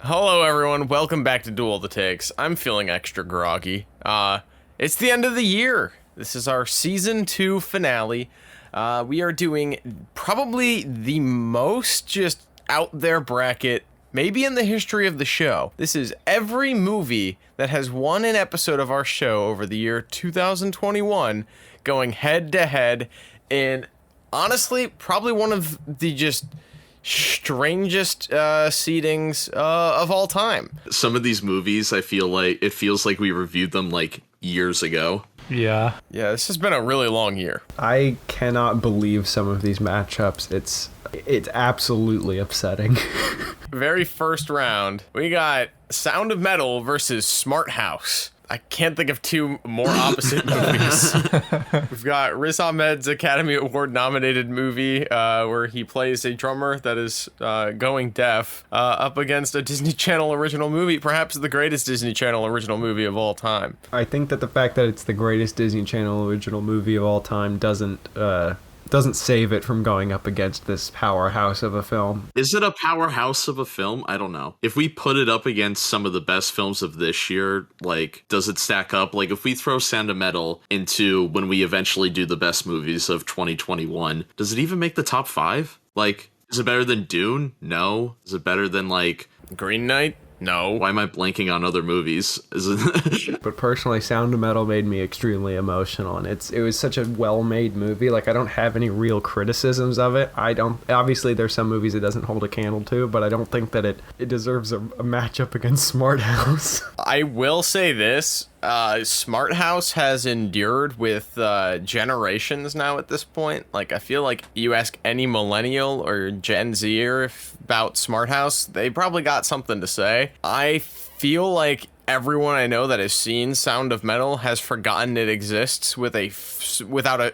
Hello everyone, welcome back to Duel of the Takes. I'm feeling extra groggy. It's the end of the year. This is our season 2 finale. We are doing probably the most just out there bracket, maybe in the history of the show. This is every movie that has won an episode of our show over the year 2021 going head to head in, honestly, probably one of the just strangest seedings of all time. Some of these movies, I feel like it feels like we reviewed them like years ago. Yeah, this has been a really long year. I cannot believe some of these matchups. It's absolutely upsetting. Very first round, we got Sound of Metal versus Smart House. I can't think of two more opposite movies. We've got Riz Ahmed's Academy Award nominated movie where he plays a drummer that is going deaf up against a Disney Channel original movie, perhaps the greatest Disney Channel original movie of all time. I think that the fact that it's the greatest Disney Channel original movie of all time doesn't save it from going up against this powerhouse of a film. Is it a powerhouse of a film? I don't know. If we put it up against some of the best films of this year, like, does it stack up? Like, if we throw Sound of Metal into when we eventually do the best movies of 2021, does it even make the top 5? Like, is it better than Dune? No. Is it better than, like, Green Knight? No. Why am I blanking on other movies? Is it? But personally, Sound of Metal made me extremely emotional, and it was such a well-made movie. Like, I don't have any real criticisms of it. Obviously there's some movies it doesn't hold a candle to, but I don't think that it deserves a matchup against Smart House. I will say this, Smart House has endured with generations now at this point. Like, I feel like you ask any millennial or Gen Zer about Smart House, they probably got something to say. I feel like everyone I know that has seen Sound of Metal has forgotten it exists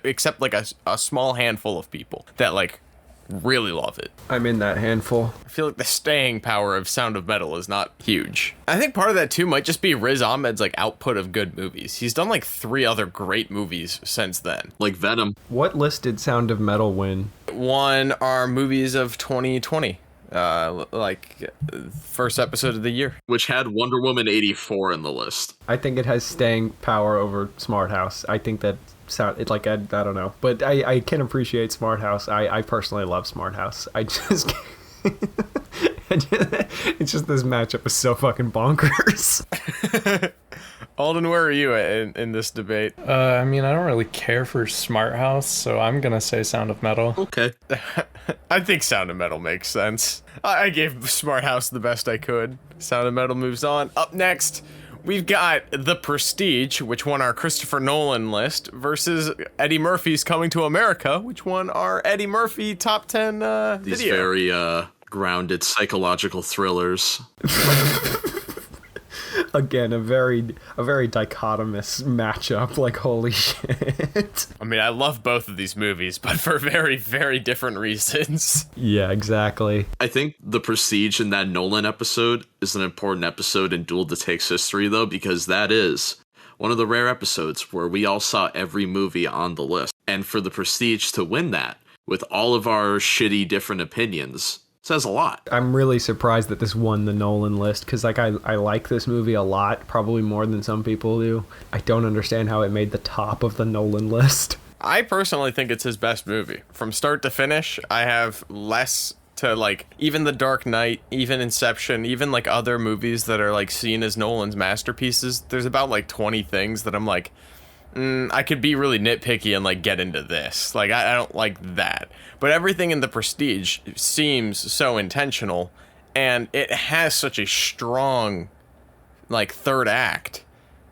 except like a small handful of people that like really love it. I'm in that handful. I feel like the staying power of Sound of Metal is not huge. I think part of that too might just be Riz Ahmed's like output of good movies. He's done like 3 other great movies since then. Like Venom. What list did Sound of Metal win? Won our movies of 2020. First episode of the year, which had Wonder Woman 84 in the list. I think it has staying power over Smart House. I think that I don't know, but I can appreciate Smart House. I personally love Smart House. I just it's just this matchup is so fucking bonkers. Alden, where are you in this debate? I mean, I don't really care for Smart House, so I'm gonna say Sound of Metal. Okay. I think Sound of Metal makes sense. I gave Smart House the best I could. Sound of Metal moves on. Up next, we've got The Prestige, which won our Christopher Nolan list, versus Eddie Murphy's Coming to America, which won our Eddie Murphy top 10 These video. Very grounded psychological thrillers. Again, a very dichotomous matchup. Like, holy shit. I mean, I love both of these movies, but for very, very different reasons. Yeah, exactly. I think The Prestige in that Nolan episode is an important episode in Duel of the Takes history, though, because that is one of the rare episodes where we all saw every movie on the list. And for The Prestige to win that, with all of our shitty different opinions, says a lot. I'm really surprised that this won the Nolan list, because like I like this movie a lot, probably more than some people do. I don't understand how it made the top of the Nolan list. I personally think it's his best movie. From start to finish, I have less to like, even The Dark Knight, even Inception, even like other movies that are like seen as Nolan's masterpieces. There's about like 20 things that I'm like, I could be really nitpicky and like get into this. Like, I don't like that. But everything in The Prestige seems so intentional, and it has such a strong like third act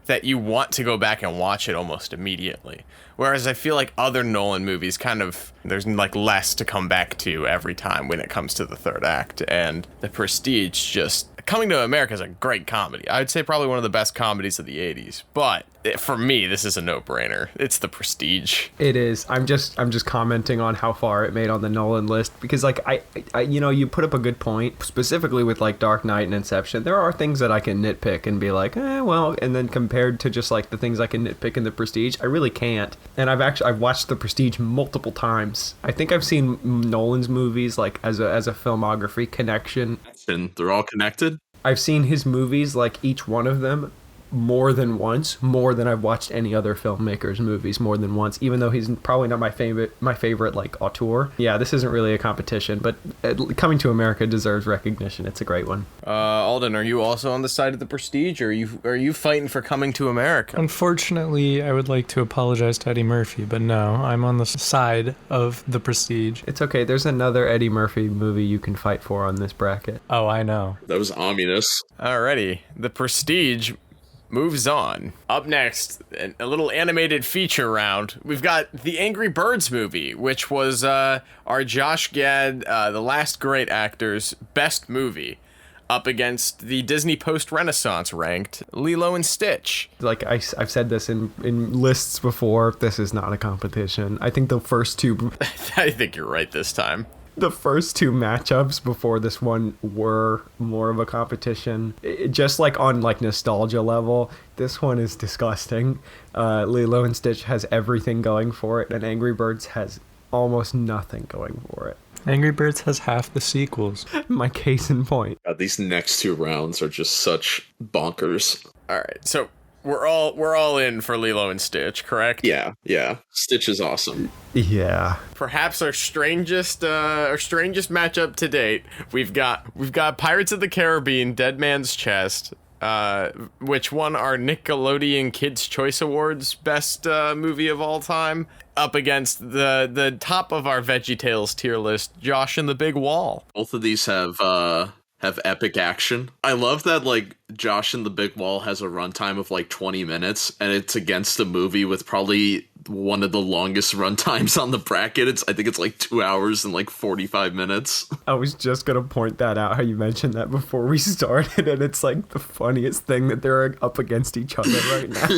that you want to go back and watch it almost immediately. Whereas I feel like other Nolan movies there's like less to come back to every time when it comes to the third act. And The Prestige Coming to America is a great comedy. I'd say probably one of the best comedies of the 80s. But for me, this is a no-brainer. It's The Prestige. It is. I'm just commenting on how far it made on the Nolan list, because like I you put up a good point, specifically with like Dark Knight and Inception. There are things that I can nitpick and be like, well, and then compared to just like the things I can nitpick in The Prestige, I really can't. And I've watched The Prestige multiple times. I think I've seen Nolan's movies like as a filmography connection. And they're all connected? I've seen his movies, like each one of them, more than once, more than I've watched any other filmmaker's movies more than once, even though he's probably not my favorite like auteur. Yeah, this isn't really a competition, but Coming to America deserves recognition. It's a great one. Alden, are you also on the side of the Prestige, or are you fighting for Coming to America? Unfortunately, I would like to apologize to Eddie Murphy, but no, I'm on the side of the Prestige. It's okay. There's another Eddie Murphy movie you can fight for on this bracket. Oh, I know. That was ominous. Alrighty, the Prestige moves on. Up next, a little animated feature round. We've got the Angry Birds movie, which was our Josh Gad, The Last Great Actors best movie, up against the Disney post-Renaissance ranked Lilo and Stitch. Like I've said this in lists before, this is not a competition. I think the first two... I think you're right this time. The first two matchups before this one were more of a competition. Just like on like nostalgia level, this one is disgusting. Lilo and Stitch has everything going for it, and Angry Birds has almost nothing going for it. Angry Birds has half the sequels. My case in point. God, these next two rounds are just such bonkers. All right, so we're all in for Lilo and Stitch, correct? Yeah. Stitch is awesome. Yeah. Perhaps our strangest matchup to date. We've got Pirates of the Caribbean, Dead Man's Chest, which won our Nickelodeon Kids' Choice Awards best movie of all time, up against the top of our VeggieTales tier list, Josh and the Big Wall. Both of these have epic action. I love that, like, Josh and the Big Wall has a runtime of like 20 minutes, and it's against a movie with probably one of the longest runtimes on the bracket. I think it's like 2 hours and like 45 minutes. I was just gonna point that out, how you mentioned that before we started, and it's like the funniest thing that they're up against each other right now.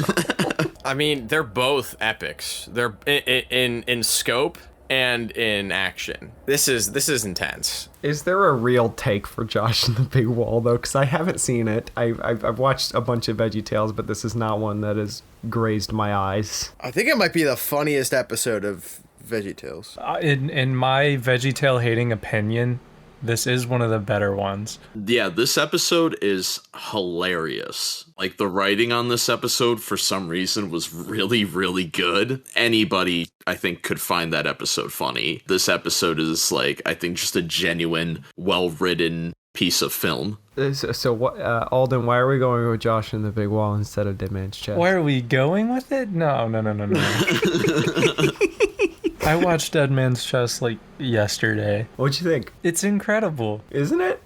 I mean, they're both epics. They're in scope and in action. This is intense. Is there a real take for Josh and the Big Wall, though? Because I haven't seen it. I've watched a bunch of VeggieTales, but this is not one that has grazed my eyes. I think it might be the funniest episode of VeggieTales. In my VeggieTale hating opinion, this is one of the better ones. Yeah, this episode is hilarious. Like, the writing on this episode, for some reason, was really, really good. Anybody, I think, could find that episode funny. This episode is, like, I think just a genuine, well-written piece of film. So what, Alden, why are we going with Josh and the Big Wall instead of Dead Man's Chest? Why are we going with it? No. I watched Dead Man's Chest like yesterday. What'd you think? It's incredible. Isn't it?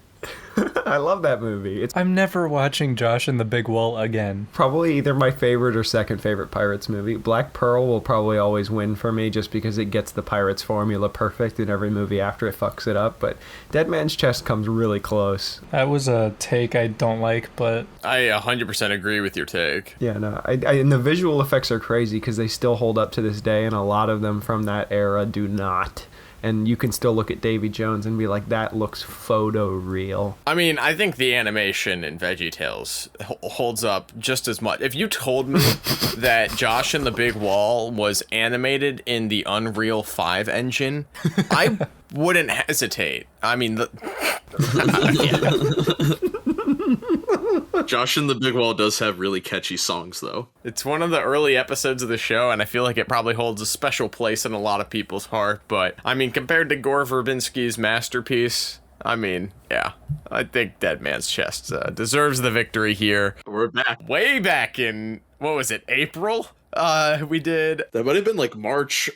I love that movie. I'm never watching Josh and the Big Wall again. Probably either my favorite or second favorite Pirates movie. Black Pearl will probably always win for me just because it gets the Pirates formula perfect in every movie after it fucks it up. But Dead Man's Chest comes really close. That was a take I don't like, but... I 100% agree with your take. Yeah, no. And the visual effects are crazy because they still hold up to this day, and a lot of them from that era do not. And you can still look at Davy Jones and be like, that looks photo real. I mean, I think the animation in VeggieTales holds up just as much. If you told me that Josh and the Big Wall was animated in the Unreal 5 engine, I wouldn't hesitate. I mean, Josh and the Big Wall does have really catchy songs, though. It's one of the early episodes of the show, and I feel like it probably holds a special place in a lot of people's heart. But, I mean, compared to Gore Verbinski's masterpiece, I mean, yeah, I think Dead Man's Chest deserves the victory here. We're back. Way back in, what was it, April? We did... That might have been like March.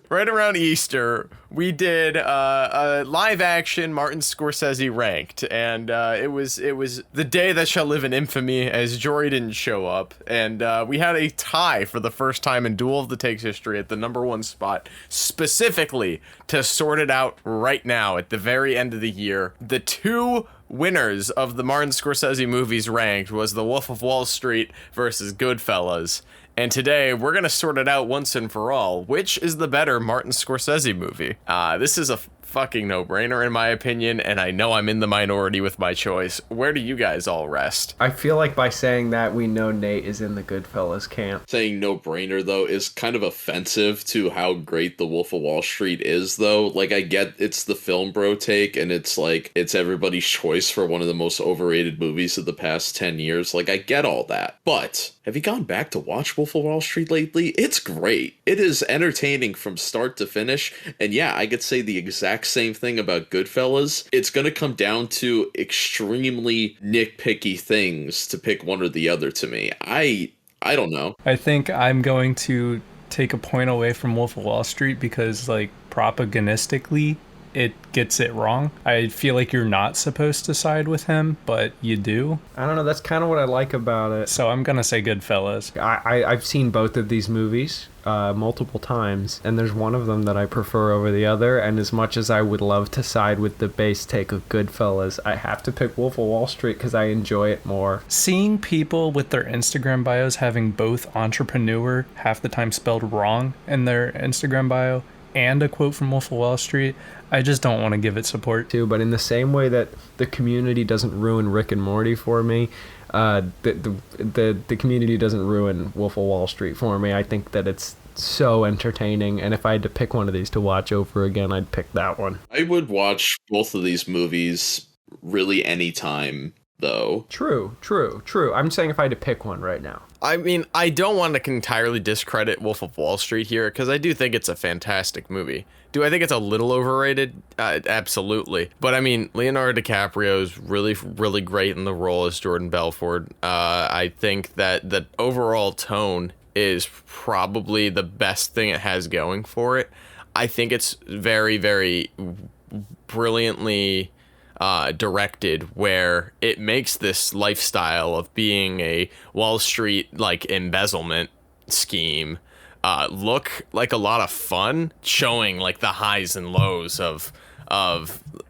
Right around Easter, we did a live action Martin Scorsese ranked, and it was the day that shall live in infamy as Jory didn't show up, and we had a tie for the first time in Duel of the Takes history at the #1 spot, specifically to sort it out right now at the very end of the year. The two winners of the Martin Scorsese movies ranked was The Wolf of Wall Street versus Goodfellas. And today, we're going to sort it out once and for all. Which is the better Martin Scorsese movie? This is a fucking no-brainer in my opinion, and I know I'm in the minority with my choice. Where do you guys all rest? I feel like by saying that, we know Nate is in the Goodfellas camp. Saying no-brainer, though, is kind of offensive to how great The Wolf of Wall Street is, though. Like, I get it's the film bro take, and it's like, it's everybody's choice for one of the most overrated movies of the past 10 years. Like, I get all that. But have you gone back to watch Wolf of Wall Street lately? It's great. It is entertaining from start to finish. And yeah, I could say the exact same thing about Goodfellas. It's going to come down to extremely nitpicky things to pick one or the other to me. I don't know. I think I'm going to take a point away from Wolf of Wall Street because, like, propagandistically, it gets it wrong. I feel like you're not supposed to side with him, but you do. I don't know, that's kind of what I like about it. So I'm gonna say Goodfellas. I've seen both of these movies multiple times, and there's one of them that I prefer over the other, and as much as I would love to side with the base take of Goodfellas, I have to pick Wolf of Wall Street because I enjoy it more. Seeing people with their Instagram bios having both entrepreneur half the time spelled wrong in their Instagram bio and a quote from Wolf of Wall Street, I just don't want to give it support. Too, but in the same way that the community doesn't ruin Rick and Morty for me, the community doesn't ruin Wolf of Wall Street for me. I think that it's so entertaining, and if I had to pick one of these to watch over again, I'd pick that one. I would watch both of these movies really anytime, though. True. I'm saying if I had to pick one right now. I mean, I don't want to entirely discredit Wolf of Wall Street here, because I do think it's a fantastic movie. Do I think it's a little overrated? Absolutely. But I mean, Leonardo DiCaprio's really, really great in the role as Jordan Belfort. I think that the overall tone is probably the best thing it has going for it. I think it's very, very brilliantly directed, where it makes this lifestyle of being a Wall Street like embezzlement scheme look like a lot of fun, showing like the highs and lows of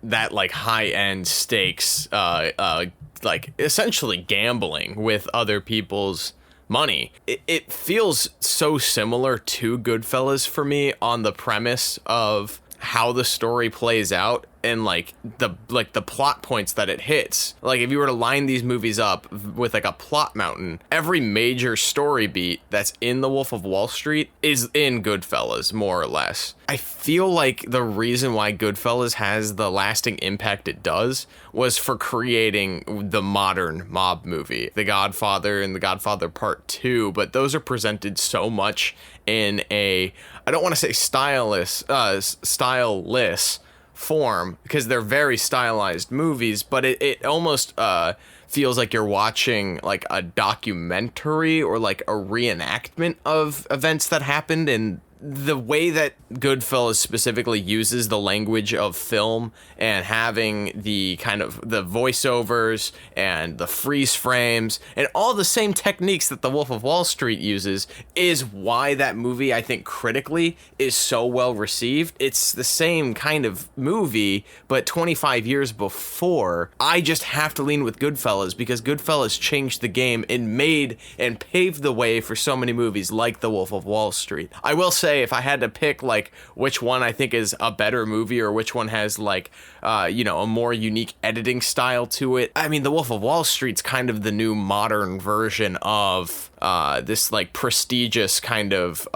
that like high end stakes, like essentially gambling with other people's money. It feels so similar to Goodfellas for me on the premise of how the story plays out and like the plot points that it hits. Like if you were to line these movies up with like a plot mountain, every major story beat that's in The Wolf of Wall Street is in Goodfellas, more or less. I feel like the reason why Goodfellas has the lasting impact it does was for creating the modern mob movie, The Godfather and The Godfather Part 2, but those are presented so much in a, I don't want to say styleless form, because they're very stylized movies, but it almost feels like you're watching like a documentary or like a reenactment of events that happened. And the way that Goodfellas specifically uses the language of film and having the kind of the voiceovers and the freeze frames and all the same techniques that The Wolf of Wall Street uses is why that movie, I think, critically is so well received. It's the same kind of movie, but 25 years before. I just have to lean with Goodfellas because Goodfellas changed the game and made and paved the way for so many movies like The Wolf of Wall Street. I will say, if I had to pick like which one I think is a better movie or which one has like a more unique editing style to it, I mean, The Wolf of Wall Street's kind of the new modern version of this like prestigious kind of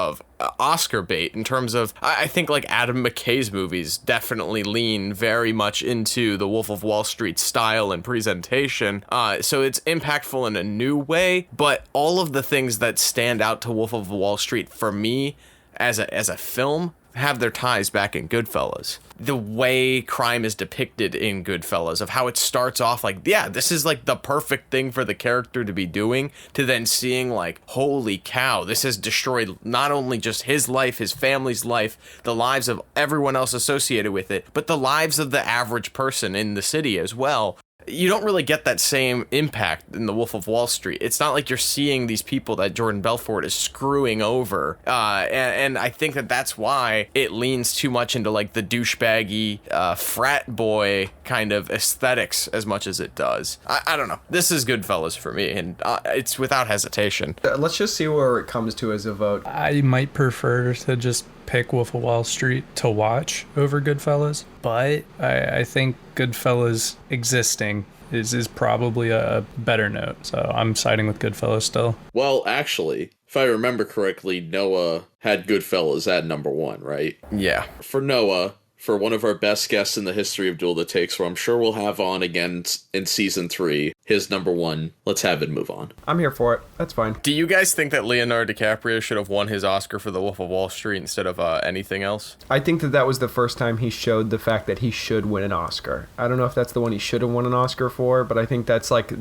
Oscar bait in terms of, I think like Adam McKay's movies definitely lean very much into The Wolf of Wall Street style and presentation. So it's impactful in a new way, but all of the things that stand out to Wolf of Wall Street for me as a film have their ties back in Goodfellas. The way crime is depicted in Goodfellas, of how it starts off like, yeah, this is like the perfect thing for the character to be doing, to then seeing like, holy cow, this has destroyed not only just his life, his family's life, the lives of everyone else associated with it, but the lives of the average person in the city as well. You don't really get that same impact in The Wolf of Wall Street. It's not like you're seeing these people that Jordan Belfort is screwing over. And I think that that's why it leans too much into like the douchebaggy frat boy kind of aesthetics as much as it does. I don't know. This is Goodfellas for me, and it's without hesitation. Let's just see where it comes to as a vote. I might prefer to just pick Wolf of Wall Street to watch over Goodfellas, but I think Goodfellas existing is probably a better note. So I'm siding with Goodfellas still. Well, actually, if I remember correctly, Noah had Goodfellas at number 1, right? Yeah. For Noah, for one of our best guests in the history of Duel of the Takes, who I'm sure we'll have on again in season 3, his number 1, let's have it move on. I'm here for it. That's fine. Do you guys think that Leonardo DiCaprio should have won his Oscar for The Wolf of Wall Street instead of anything else? I think that was the first time he showed the fact that he should win an Oscar. I don't know if that's the one he should have won an Oscar for, but I think that's like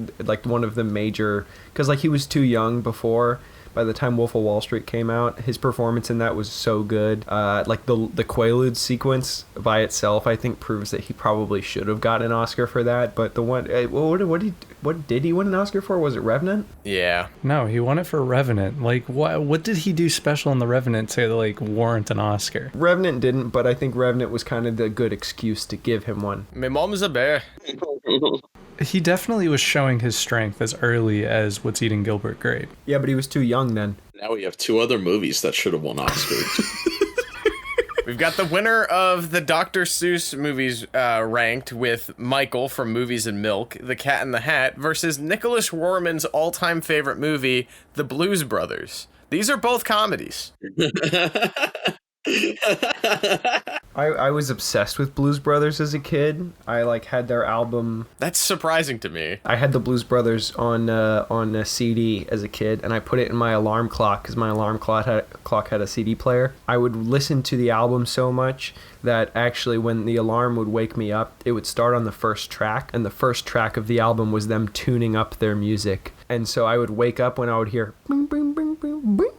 one of the major, because like he was too young before. By the time Wolf of Wall Street came out, his performance in that was so good. Like the Quaalude sequence by itself, I think proves that he probably should have gotten an Oscar for that. But the one, what did he win an Oscar for? Was it Revenant? Yeah. No, he won it for Revenant. Like, what did he do special in the Revenant to like warrant an Oscar? Revenant didn't, but I think Revenant was kind of the good excuse to give him one. My mom's a bear. He definitely was showing his strength as early as What's Eating Gilbert Grape. Yeah, but he was too young then. Now we have 2 other movies that should have won Oscars. We've got the winner of the Dr. Seuss movies ranked with Michael from Movies and Milk, The Cat in the Hat, versus Nicholas Roermann's all-time favorite movie, The Blues Brothers. These are both comedies. I was obsessed with Blues Brothers as a kid. I like had their album. That's surprising to me. I had the Blues Brothers on a CD as a kid, and I put it in my alarm clock because my alarm clock had a CD player. I would listen to the album so much that actually when the alarm would wake me up, it would start on the first track, and the first track of the album was them tuning up their music. And so I would wake up when I would hear boom, boom, boom, boom, boom, boom,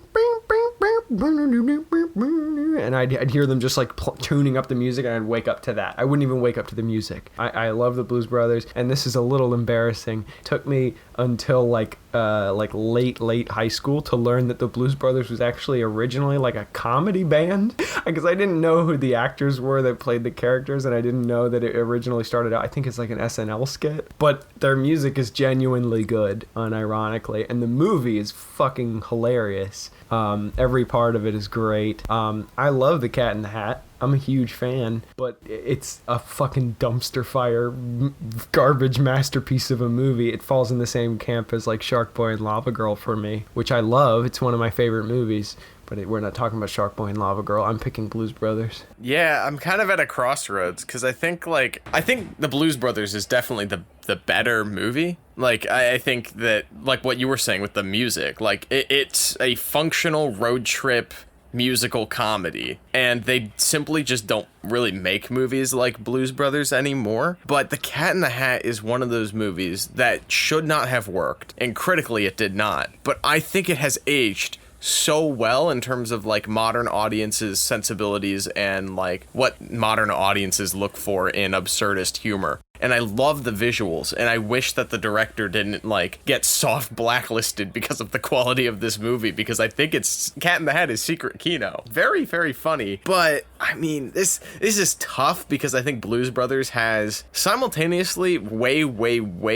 and I'd hear them just like tuning up the music, and I'd wake up to that. I wouldn't even wake up to the music. I love the Blues Brothers, and this is a little embarrassing. It took me until like late high school to learn that the Blues Brothers was actually originally like a comedy band, because I didn't know who the actors were that played the characters, and I didn't know that it originally started out, I think it's like an SNL skit, but their music is genuinely good, unironically, and the movie is fucking hilarious. Every part of it is great. I love The Cat in the Hat. I'm a huge fan, but it's a fucking dumpster fire garbage masterpiece of a movie. It falls in the same camp as like Shark Boy and Lava Girl for me, which I love. It's one of my favorite movies. But we're not talking about Shark Boy and Lava Girl. I'm picking Blues Brothers. Yeah, I'm kind of at a crossroads because I think the Blues Brothers is definitely the better movie. Like, I think that, like what you were saying with the music, like it's a functional road trip musical comedy, and they simply just don't really make movies like Blues Brothers anymore. But The Cat in the Hat is one of those movies that should not have worked, and critically it did not. But I think it has aged so well in terms of like modern audiences' sensibilities and like what modern audiences look for in absurdist humor. And I love the visuals, and I wish that the director didn't like get soft blacklisted because of the quality of this movie, because I think it's Cat in the Hat is secret Kino. Very, very funny. But I mean, this is tough because I think Blues Brothers has simultaneously way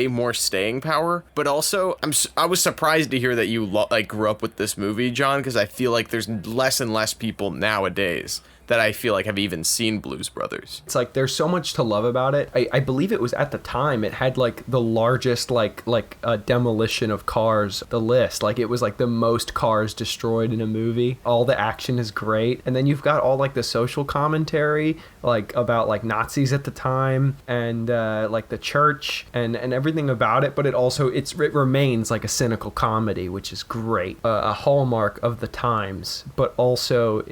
more staying power, but also I was surprised to hear that you grew up with this movie, John, because I feel like there's less and less people nowadays that I feel like have even seen Blues Brothers. It's like there's so much to love about it. I believe it was at the time it had like the largest like demolition of cars, the list. Like it was like the most cars destroyed in a movie. All the action is great, and then you've got all like the social commentary like about like Nazis at the time, and like the church and everything about it. But it remains like a cynical comedy, which is great, a hallmark of the times. But also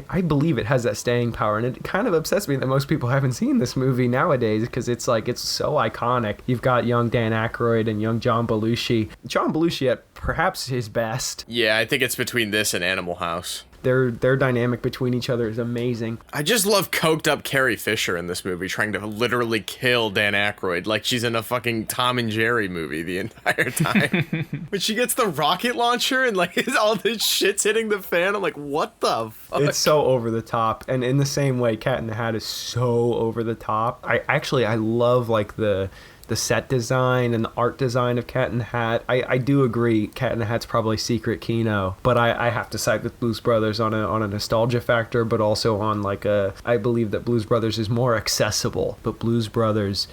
I believe it has that staying power, and it kind of upsets me that most people haven't seen this movie nowadays, because it's so iconic. You've got young Dan Aykroyd and young John Belushi at perhaps his best. Yeah, I think it's between this and Animal House. Their dynamic between each other is amazing. I just love coked up Carrie Fisher in this movie trying to literally kill Dan Aykroyd like she's in a fucking Tom and Jerry movie the entire time. When she gets the rocket launcher and like all this shit's hitting the fan, I'm like, what the fuck? It's so over the top. And in the same way, Cat in the Hat is so over the top. I love like the the set design and the art design of Cat in the Hat. I do agree Cat in the Hat's probably secret Kino, but I have to side with Blues Brothers on a nostalgia factor, but also on like I believe that Blues Brothers is more accessible, but Blues Brothers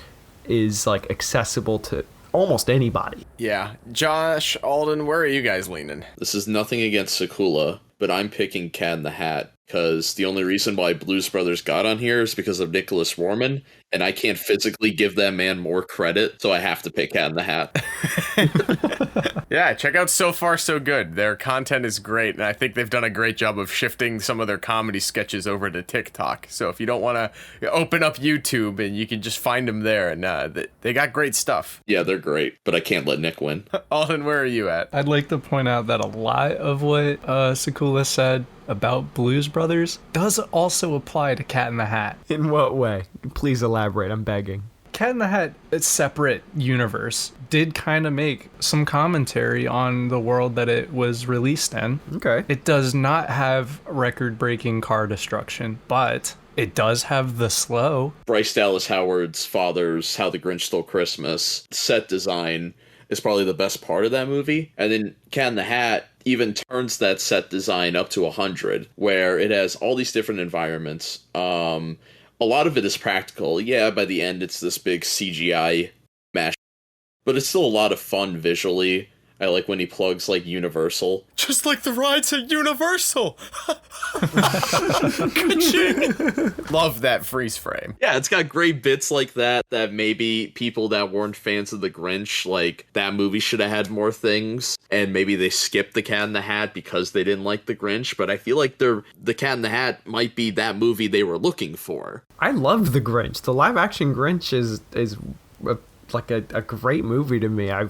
is like accessible to almost anybody. Yeah. Josh, Alden, where are you guys leaning? This is nothing against Sakula, but I'm picking Cat in the Hat because the only reason why Blues Brothers got on here is because of Nicholas Warman, and I can't physically give that man more credit, so I have to pick Cat in the Hat. Yeah, check out So Far So Good. Their content is great, and I think they've done a great job of shifting some of their comedy sketches over to TikTok. So if you don't want to open up YouTube, and you can just find them there, and they got great stuff. Yeah, they're great, but I can't let Nick win. Alden, where are you at? I'd like to point out that a lot of what Sakula said about Blues Brothers does also apply to Cat in the Hat. In what way? Please elaborate, I'm begging. Cat in the Hat, a separate universe, did kind of make some commentary on the world that it was released in. Okay. It does not have record-breaking car destruction, but it does have the slow. Bryce Dallas Howard's father's How the Grinch Stole Christmas set design is probably the best part of that movie. And then Cat in the Hat even turns that set design up to 100, where it has all these different environments. A lot of it is practical. Yeah, by the end, it's this big CGI mash. But it's still a lot of fun visually. I like when he plugs, like, Universal. Just like the rides at Universal. Ka-ching. Love that freeze frame. Yeah, it's got great bits like that maybe people that weren't fans of The Grinch, like, that movie should have had more things. And maybe they skipped The Cat in the Hat because they didn't like The Grinch. But I feel like The Cat in the Hat might be that movie they were looking for. I loved The Grinch. The live-action Grinch is like a great movie to me. I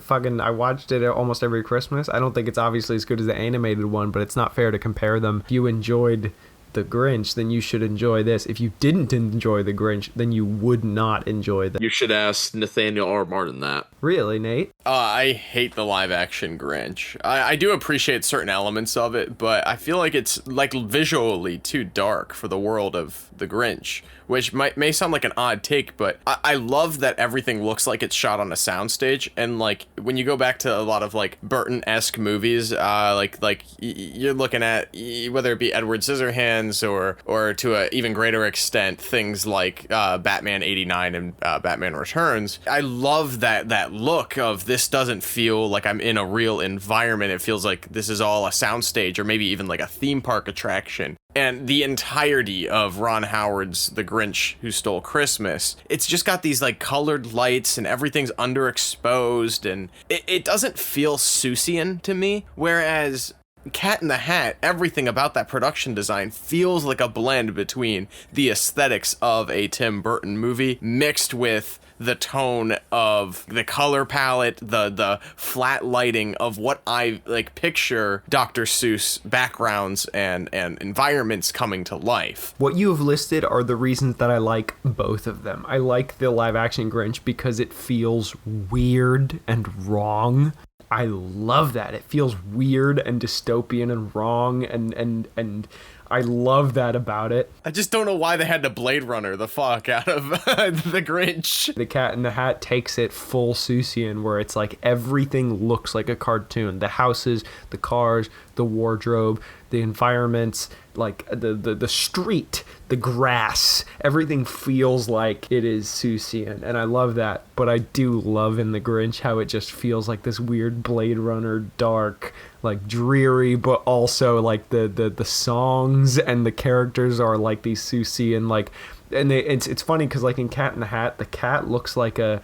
watched it almost every Christmas. I don't think it's obviously as good as the animated one, but it's not fair to compare them. If you enjoyed The Grinch, then you should enjoy this. If you didn't enjoy The Grinch, then you would not enjoy that. You should ask Nathaniel R. Martin that. Really, Nate? I hate the live action Grinch. I do appreciate certain elements of it, but I feel like it's like visually too dark for the world of the Grinch, which may sound like an odd take, but I love that everything looks like it's shot on a soundstage. And like when you go back to a lot of like Burton-esque movies, like you're looking at whether it be Edward Scissorhands or to an even greater extent things like Batman '89 and Batman Returns. I love that look of this doesn't feel like I'm in a real environment. It feels like this is all a soundstage or maybe even like a theme park attraction. And the entirety of Ron Howard's The Grinch Who Stole Christmas, it's just got these like colored lights and everything's underexposed, and it doesn't feel Seussian to me. Whereas Cat in the Hat, everything about that production design feels like a blend between the aesthetics of a Tim Burton movie mixed with the tone of the color palette, the flat lighting of what I like picture Dr. Seuss backgrounds and environments coming to life. What you have listed are the reasons that I like both of them. I like the live action Grinch because it feels weird and wrong. I love that. It feels weird and dystopian and wrong and I love that about it. I just don't know why they had to Blade Runner the fuck out of The Grinch. The Cat in the Hat takes it full Seussian, where it's like everything looks like a cartoon. The houses, the cars, the wardrobe, the environments, like the street, the grass, everything feels like it is Seussian, and I love that. But I do love in The Grinch how it just feels like this weird Blade Runner dark, like dreary, but also like the songs and the characters are like these Seussian, like, and it's funny because like in Cat in the Hat, the cat looks like a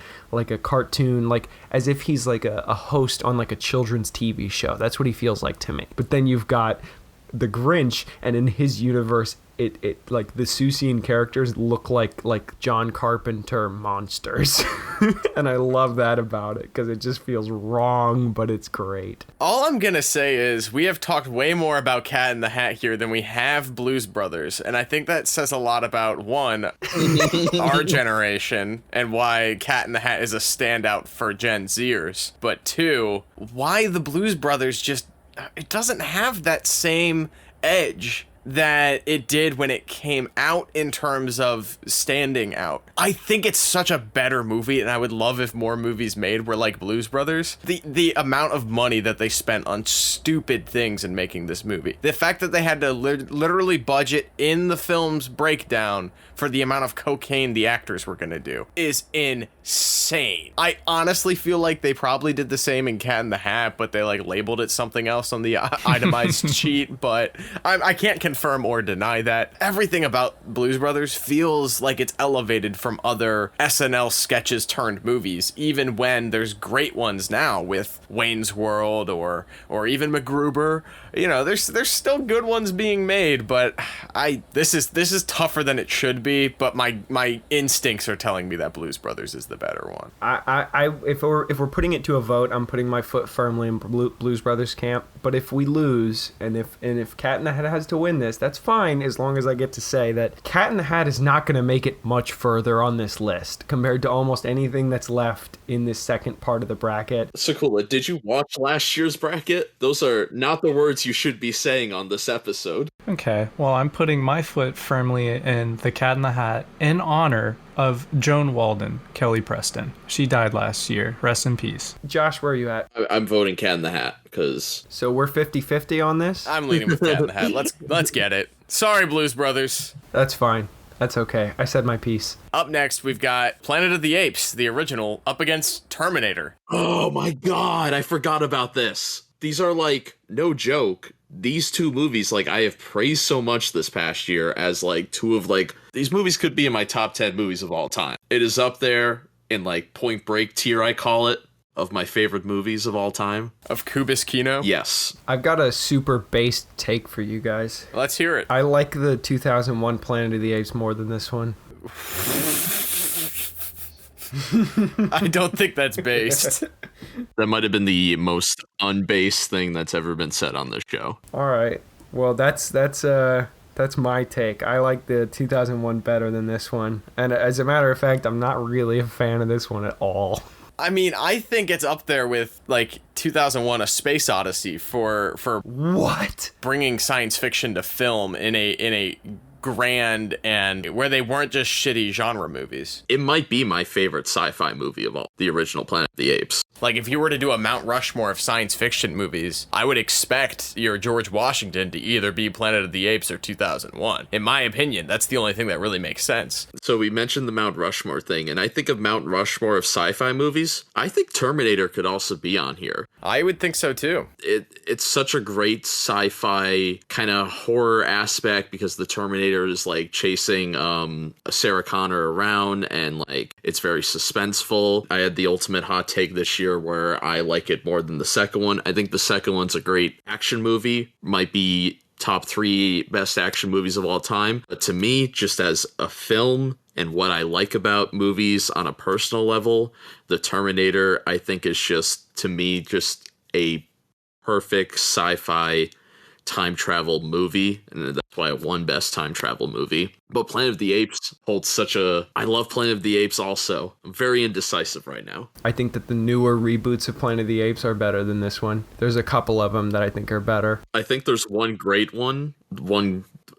cartoon, like as if he's like a host on like a children's TV show. That's what he feels like to me. But then you've got the Grinch, and in his universe, it like the Seussian characters look like John Carpenter monsters, and I love that about it because it just feels wrong, but it's great. All I'm gonna say is we have talked way more about Cat in the Hat here than we have Blues Brothers, and I think that says a lot about one, our generation, and why Cat in the Hat is a standout for Gen Zers, but two, why the Blues Brothers just, it doesn't have that same edge that it did when it came out in terms of standing out. I think it's such a better movie, and I would love if more movies made were like Blues Brothers. The amount of money that they spent on stupid things in making this movie. The fact that they had to literally budget in the film's breakdown for the amount of cocaine the actors were gonna do is insane. I honestly feel like they probably did the same in Cat in the Hat, but they like labeled it something else on the itemized sheet, but I can't confirm or deny that. Everything about Blues Brothers feels like it's elevated from other SNL sketches turned movies, even when there's great ones now with Wayne's World or even MacGruber. You know, there's still good ones being made, but this is tougher than it should be, but my instincts are telling me that Blues Brothers is the better one. If we're putting it to a vote, I'm putting my foot firmly in Blues Brothers camp. But if we lose, and if Cat in the Hat has to win this, that's fine, as long as I get to say that Cat in the Hat is not going to make it much further on this list compared to almost anything that's left in this second part of the bracket. Sakula, did you watch last year's bracket? Those are not the words you should be saying on this episode. Okay, well, I'm putting my foot firmly in the Cat in the Hat in honor of Joan Walden, Kelly Preston. She died last year. Rest in peace. Josh, where are you at? I'm voting Cat in the Hat because... So we're 50-50 on this? I'm leaning with Cat in the Hat. Let's get it. Sorry, Blues Brothers. That's fine. That's okay. I said my piece. Up next, we've got Planet of the Apes, the original, up against Terminator. Oh my god, I forgot about this. These are like, no joke, these two movies, like, I have praised so much this past year as like two of like, these movies could be in my top 10 movies of all time. It is up there in like Point Break tier, I call it, of my favorite movies of all time. Of Kubis Kino? Yes. I've got a super based take for you guys. Let's hear it. I like the 2001 Planet of the Apes more than this one. I don't think that's based. That might have been the most unbased thing that's ever been said on this show. All right. Well, that's my take. I like the 2001 better than this one. And as a matter of fact, I'm not really a fan of this one at all. I mean, I think it's up there with like 2001: A Space Odyssey for What? bringing science fiction to film in a grand and where they weren't just shitty genre movies. It might be my favorite sci-fi movie of all, the original Planet of the Apes. Like, if you were to do a Mount Rushmore of science fiction movies, I would expect your George Washington to either be Planet of the Apes or 2001. In my opinion, that's the only thing that really makes sense. So we mentioned the Mount Rushmore thing, and I think of Mount Rushmore of sci-fi movies. I think Terminator could also be on here. I would think so too. It's such a great sci-fi kind of horror aspect because the Terminator is like chasing Sarah Connor around, and like it's very suspenseful. I had the ultimate hot take this year where I like it more than the second one. I think the second one's a great action movie, might be top 3 best action movies of all time. But to me, just as a film and what I like about movies on a personal level, the Terminator, I think, is just, to me, just a perfect sci-fi time travel movie, and that's why it won best time travel movie. But Planet of the Apes holds such a... I love Planet of the Apes also. I'm very indecisive right now. I think that the newer reboots of Planet of the Apes are better than this one. There's a couple of them that I think are better. I think there's one great one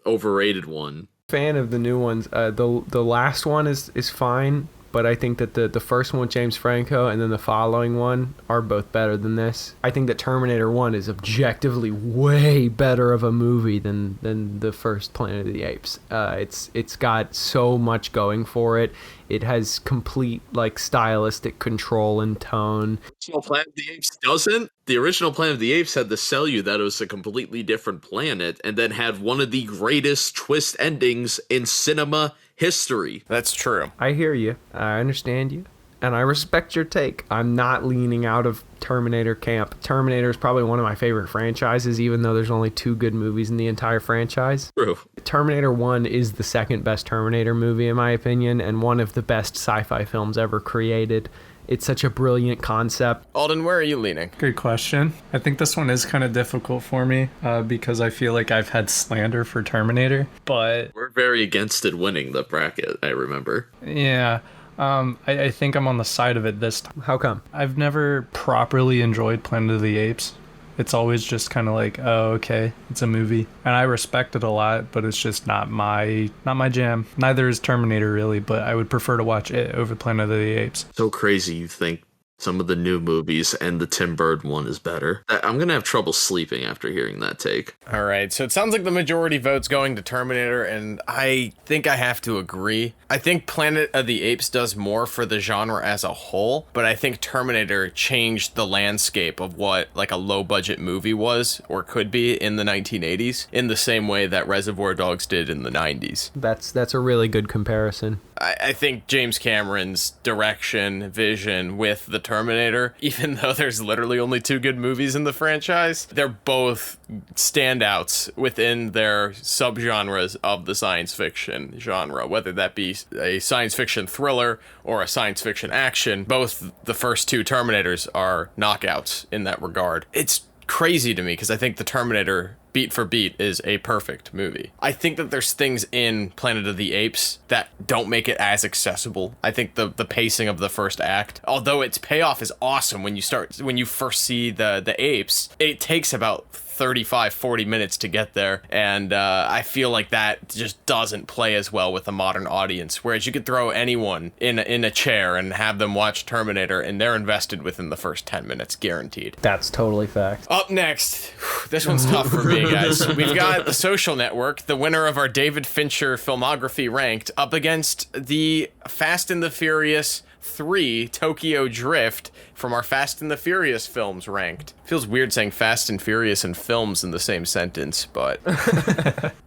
overrated one. Fan of the new ones. The last one is fine, but I think that the first one with James Franco and then the following one are both better than this. I think that Terminator 1 is objectively way better of a movie than the first Planet of the Apes. It's got so much going for it. It has complete like stylistic control and tone. The original Planet of the Apes doesn't. The original Planet of the Apes had to sell you that it was a completely different planet, and then had one of the greatest twist endings in cinema history. That's true. I hear you. I understand you. And I respect your take. I'm not leaning out of Terminator camp. Terminator is probably one of my favorite franchises, even though there's only 2 good movies in the entire franchise. True. Terminator 1 is the second best Terminator movie, in my opinion, and one of the best sci-fi films ever created. It's such a brilliant concept. Alden, where are you leaning? Good question. I think this one is kind of difficult for me because I feel like I've had slander for Terminator, but... We're very against it winning the bracket, I remember. Yeah. I think I'm on the side of it this time. How come? I've never properly enjoyed Planet of the Apes. It's always just kind of like, oh, okay, it's a movie. And I respect it a lot, but it's just not my jam. Neither is Terminator really, but I would prefer to watch it over Planet of the Apes. So crazy you think some of the new movies and the Tim Burton one is better. I'm going to have trouble sleeping after hearing that take. All right, so it sounds like the majority vote's going to Terminator, and I think I have to agree. I think Planet of the Apes does more for the genre as a whole, but I think Terminator changed the landscape of what like a low-budget movie was or could be in the 1980s in the same way that Reservoir Dogs did in the 90s. That's a really good comparison. I think James Cameron's direction, vision with the Terminator, even though there's literally only 2 good movies in the franchise, they're both standouts within their subgenres of the science fiction genre, whether that be a science fiction thriller or a science fiction action. Both the first 2 Terminators are knockouts in that regard. It's crazy to me because I think the Terminator beat for beat is a perfect movie. I think that there's things in Planet of the Apes that don't make it as accessible. I think the pacing of the first act, although its payoff is awesome when you first see the apes, it takes about 35-40 minutes to get there, and I feel like that just doesn't play as well with a modern audience, whereas you could throw anyone in a chair and have them watch Terminator and they're invested within the first 10 minutes, guaranteed. That's totally fact. Up next, this one's tough for me, guys. We've got The Social Network, the winner of our David Fincher filmography ranked, up against the Fast and the Furious 3 Tokyo Drift from our Fast and the Furious films ranked. Feels weird saying Fast and Furious and films in the same sentence, but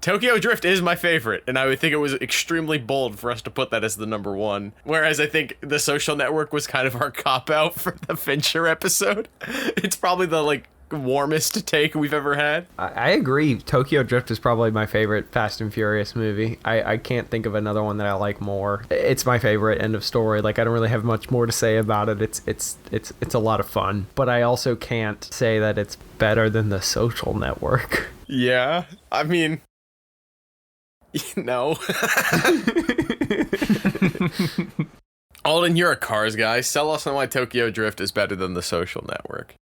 Tokyo Drift is my favorite, and I would think it was extremely bold for us to put that as the number 1. Whereas I think The Social Network was kind of our cop-out for the Fincher episode. It's probably the warmest take we've ever had. I agree. Tokyo Drift is probably my favorite Fast and Furious movie. I can't think of another one that I like more. It's my favorite, end of story. I don't really have much more to say about it. It's a lot of fun. But I also can't say that it's better than The Social Network. Yeah, I mean, no. Alden, you're a Cars guy. Sell us on why Tokyo Drift is better than The Social Network.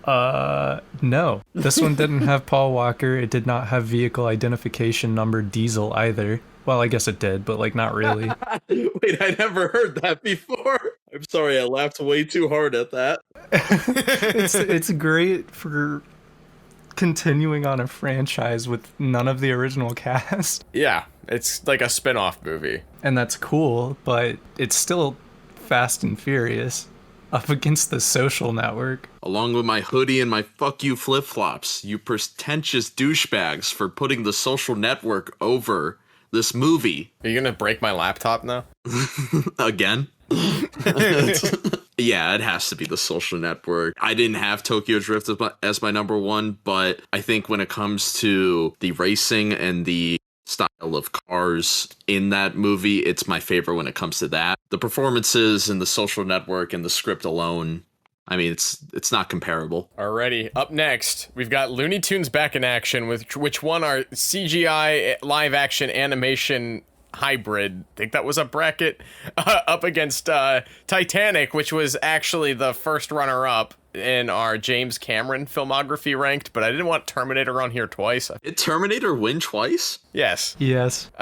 No. This one didn't have Paul Walker. It did not have vehicle identification number Diesel either. Well, I guess it did, but not really. Wait, I never heard that before. I'm sorry, I laughed way too hard at that. It's great for continuing on a franchise with none of the original cast. Yeah, it's like a spin-off movie. And that's cool, but it's still Fast and Furious. Up against The Social Network. Along with my hoodie and my fuck you flip-flops, you pretentious douchebags for putting The Social Network over this movie. Are you gonna break my laptop now? Again? Yeah, it has to be The Social Network. I didn't have Tokyo Drift as my number 1, but I think when it comes to the racing and the style of cars in that movie, it's my favorite when it comes to that. The performances and The Social Network and the script alone, I mean, it's not comparable. Alrighty, up next, we've got Looney Tunes back in action, which won our CGI live action animation hybrid. I think that was a bracket, up against Titanic, which was actually the first runner-up in our James Cameron filmography ranked, but I didn't want Terminator on here twice. Did Terminator win twice? Yes. Yes.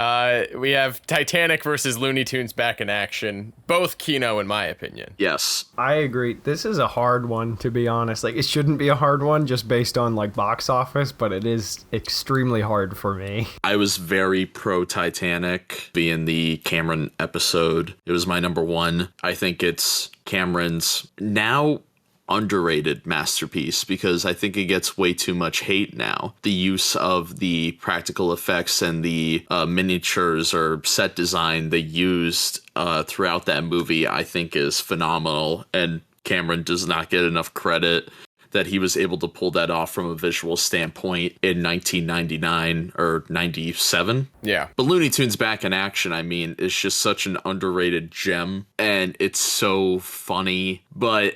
We have Titanic versus Looney Tunes back in action. Both Kino, in my opinion. Yes. I agree. This is a hard one, to be honest. It shouldn't be a hard one just based on box office, but it is extremely hard for me. I was very pro Titanic being the Cameron episode. It was my number 1. I think it's Cameron's now underrated masterpiece because I think it gets way too much hate now. The use of the practical effects and the miniatures or set design they used throughout that movie I think is phenomenal, and Cameron does not get enough credit that he was able to pull that off from a visual standpoint in 1999 or 97. Yeah. But Looney Tunes back in action, I mean, is just such an underrated gem, and it's so funny, but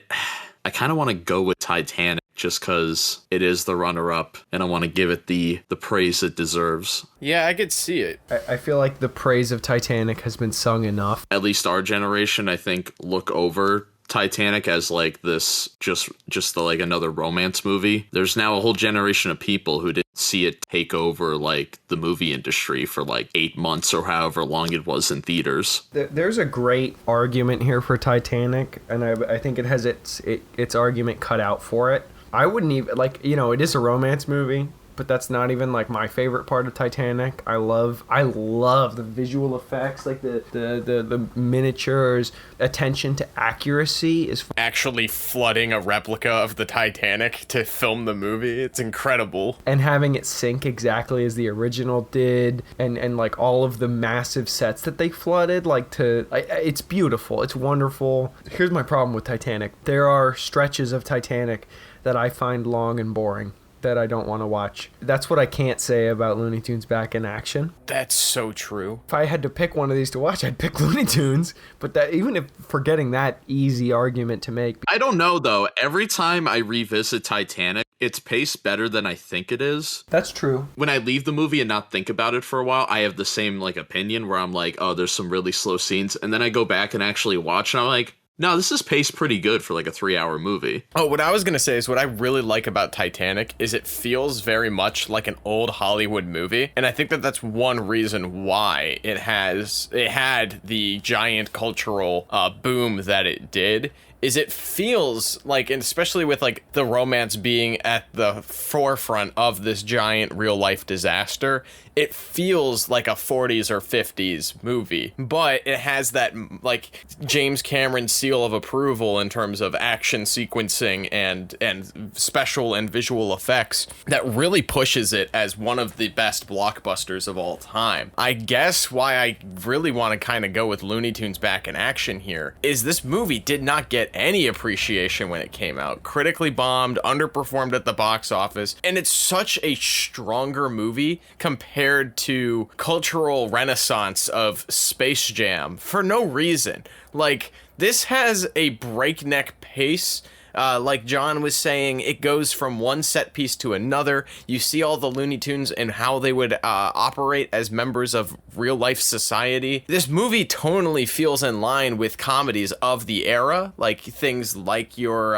I kind of want to go with Titanic just because it is the runner-up, and I want to give it the praise it deserves. Yeah, I could see it. I feel like the praise of Titanic has been sung enough. At least our generation, I think, look over Titanic as like this just like another romance movie. There's now a whole generation of people who didn't see it take over like the movie industry for like 8 months or however long it was in theaters. There's a great argument here for Titanic, and I think it has its argument cut out for it. I wouldn't even, like, you know, it is a romance movie, but that's not even like my favorite part of Titanic. I love the visual effects, like the miniatures, attention to accuracy is Actually flooding a replica of the Titanic to film the movie. It's incredible. and having it sink exactly as the original did, and like all of the massive sets that they flooded, it's beautiful. It's wonderful. Here's my problem with Titanic. There are stretches of Titanic that I find long and boring, that I don't want to watch. That's what I can't say about Looney Tunes Back in Action. That's so true. If I had to pick one of these to watch, I'd pick Looney Tunes. But that, even if forgetting that easy argument to make. I don't know though. Every time I revisit Titanic, it's paced better than I think it is. That's true. When I leave the movie and not think about it for a while, I have the same like opinion where I'm like, oh, there's some really slow scenes. And then I go back and actually watch and I'm like, no, this is paced pretty good for like a 3-hour movie. Oh, what I was going to say is what I really like about Titanic is it feels very much like an old Hollywood movie. And I think that that's one reason why it had the giant cultural boom that it did. Is it feels like, and especially with like the romance being at the forefront of this giant real life disaster, it feels like a 40s or 50s movie, but it has that like James Cameron seal of approval in terms of action sequencing and special and visual effects that really pushes it as one of the best blockbusters of all time. I guess why I really want to kind of go with Looney Tunes Back in Action here is this movie did not get any appreciation when it came out. Critically bombed, underperformed at the box office, and it's such a stronger movie compared to cultural renaissance of Space Jam for no reason. Like, this has a breakneck pace. Like John was saying, it goes from one set piece to another. You see all the Looney Tunes and how they would operate as members of real life society. This movie tonally feels in line with comedies of the era, like things like your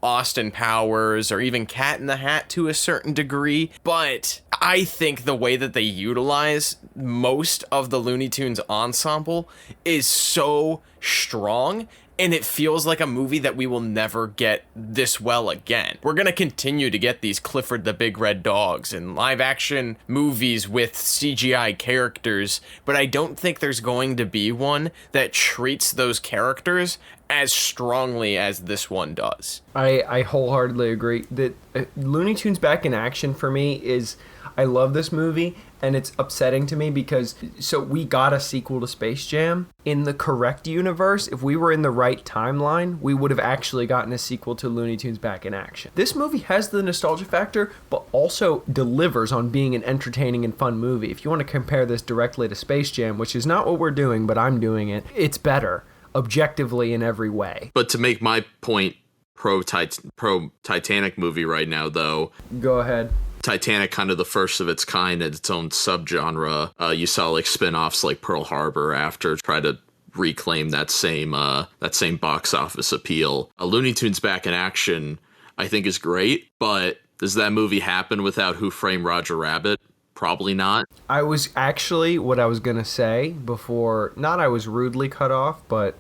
Austin Powers or even Cat in the Hat to a certain degree. But I think the way that they utilize most of the Looney Tunes ensemble is so strong, and it feels like a movie that we will never get this well again. We're gonna continue to get these Clifford the Big Red Dogs and live action movies with CGI characters, but I don't think there's going to be one that treats those characters as strongly as this one does. I wholeheartedly agree that Looney Tunes Back in Action for me is, I love this movie, and it's upsetting to me because, so we got a sequel to Space Jam. In the correct universe, if we were in the right timeline, we would have actually gotten a sequel to Looney Tunes Back in Action. This movie has the nostalgia factor, but also delivers on being an entertaining and fun movie. If you want to compare this directly to Space Jam, which is not what we're doing, but I'm doing it, it's better, objectively in every way. But to make my point pro Titanic movie right now, though. Go ahead. Titanic, kind of the first of its kind in its own subgenre. You saw like spin-offs like Pearl Harbor after try to reclaim that same box office appeal. Looney Tunes Back in Action, I think, is great, but does that movie happen without Who Framed Roger Rabbit? Probably not. I was actually, what I was going to say before, not I was rudely cut off, but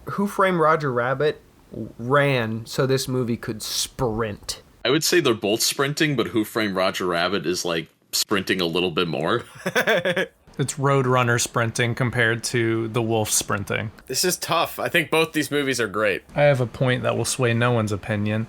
Who Framed Roger Rabbit ran so this movie could sprint. I would say they're both sprinting, but Who Framed Roger Rabbit is like sprinting a little bit more. It's Roadrunner sprinting compared to The Wolf sprinting. This is tough. I think both these movies are great. I have a point that will sway no one's opinion.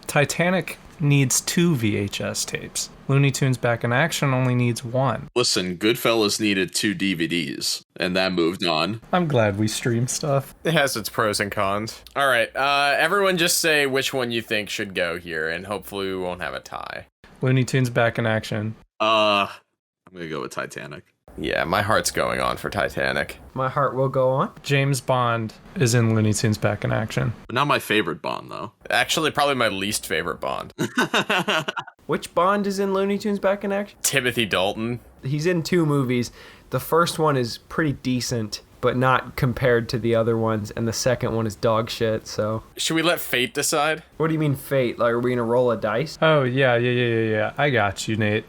Titanic needs 2 VHS tapes. Looney Tunes Back in Action only needs 1. Listen, Goodfellas needed 2 DVDs, and that moved on. I'm glad we stream stuff. It has its pros and cons. All right, everyone just say which one you think should go here, and hopefully we won't have a tie. Looney Tunes Back in Action. I'm gonna go with Titanic. Yeah, my heart's going on for Titanic. My heart will go on. James Bond is in Looney Tunes Back in Action. But not my favorite Bond, though. Actually, probably my least favorite Bond. Which Bond is in Looney Tunes Back in Action? Timothy Dalton. He's in 2 movies. The first one is pretty decent. but not compared to the other ones. And the second one is dog shit. So Should we let fate decide? what do you mean fate? Like, are we gonna roll a dice? Oh, yeah. I got you, Nate.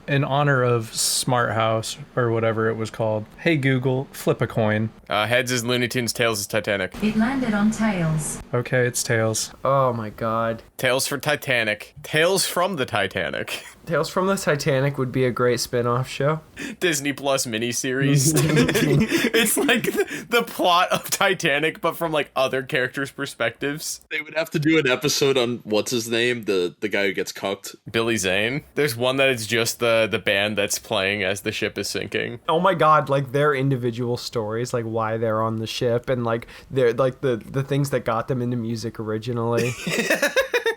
In honor of Smart House, or whatever it was called. Hey, Google, flip a coin. Heads is Looney Tunes, tails is Titanic. It landed on tails. Okay, it's tails. Oh my god. Tails for Titanic. Tales from the Titanic. Tales from the Titanic would be a great spin-off show. Disney Plus miniseries. It's like the plot of Titanic, but from like other characters' perspectives. They would have to do an episode on what's his name, the guy who gets cucked. Billy Zane. There's one that is just the band that's playing as the ship is sinking. Oh my god, like their individual stories, like why they're on the ship and like they're like the things that got them into music originally.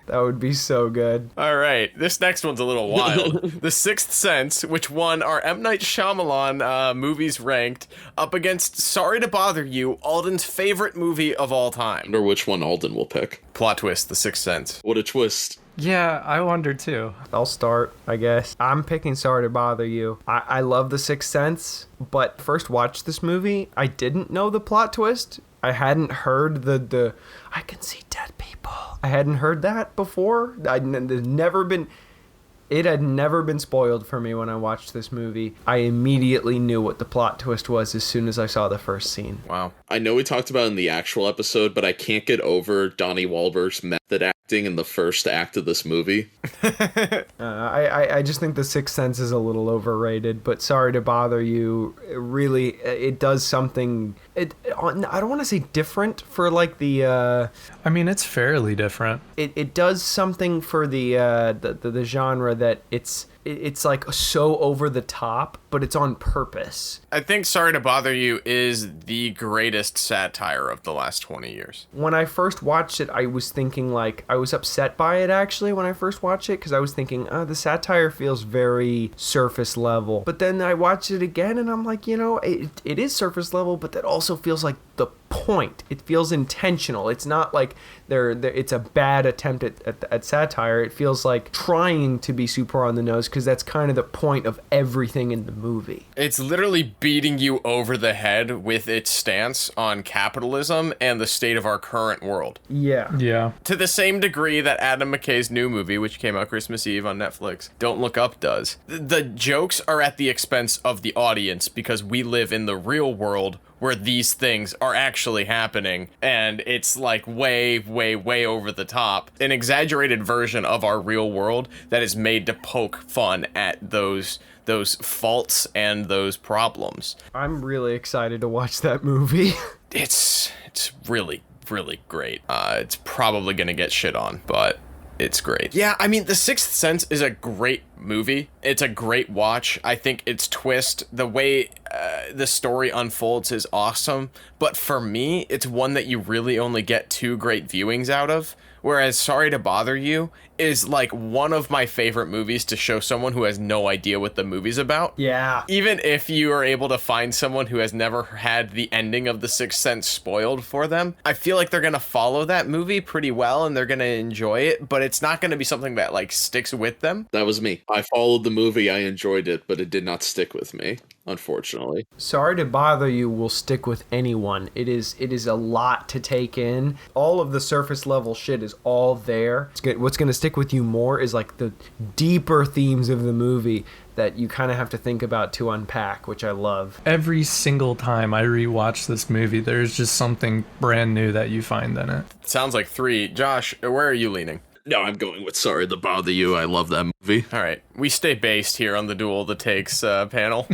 That would be so good. All right, this next one's a little wild. The Sixth Sense, which won our M. Night Shyamalan movies ranked, up against Sorry to Bother You, Alden's favorite movie of all I time. wonder which one Alden will pick. Plot twist, The Sixth Sense. What a twist. Yeah, I wonder too. I'll start, I guess. I'm picking Sorry to Bother You. I love The Sixth Sense, but first watched this movie, I didn't know the plot twist. I hadn't heard the I can see dead people. I hadn't heard that before. It had never been spoiled for me when I watched this movie. I immediately knew what the plot twist was as soon as I saw the first scene. Wow. I know we talked about it in the actual episode, but I can't get over Donnie Wahlberg's method acting in the first act of this movie. I just think The Sixth Sense is a little overrated, but Sorry to Bother You, it does something. I don't want to say different for like the. I mean, it's fairly different. It does something for the genre that it's like so over the top, but it's on purpose. I think Sorry to Bother You is the greatest satire of the last 20 years. When I first watched it, I was thinking like, I was upset by it actually when I first watched it, because I was thinking, the satire feels very surface level. But then I watched it again and I'm like, it is surface level, but that also feels like the point. It feels intentional. It's not like it's a bad attempt at satire. It feels like trying to be super on the nose, because that's kind of the point of everything in the movie. It's literally beating you over the head with its stance on capitalism and the state of our current world. Yeah. Yeah. To the same degree that Adam McKay's new movie, which came out Christmas Eve on Netflix, Don't Look Up, does. The jokes are at the expense of the audience because we live in the real world where these things are actually happening, and it's like way, way, way over the top. An exaggerated version of our real world that is made to poke fun at those faults and those problems. I'm really excited to watch that movie. It's really, really great. It's probably gonna get shit on, but it's great. Yeah, I mean, The Sixth Sense is a great movie. It's a great watch. I think its twist, the way the story unfolds is awesome. But for me, it's one that you really only get 2 great viewings out of. Whereas Sorry to Bother You is like one of my favorite movies to show someone who has no idea what the movie's about. Yeah. Even if you are able to find someone who has never had the ending of The Sixth Sense spoiled for them, I feel like they're going to follow that movie pretty well and they're going to enjoy it, but it's not going to be something that like sticks with them. That was me. I followed the movie, I enjoyed it, but it did not stick with me, unfortunately. Sorry to Bother You will stick with anyone. It is a lot to take in. All of the surface level shit is all there. What's going to stick with you more is like the deeper themes of the movie that you kind of have to think about to unpack, which I love. Every single time I rewatch this movie, there's just something brand new that you find in it. Sounds like 3. Josh, where are you leaning? No, I'm going with Sorry to Bother You. I love that movie. All right, we stay based here on the Duel of the Takes panel.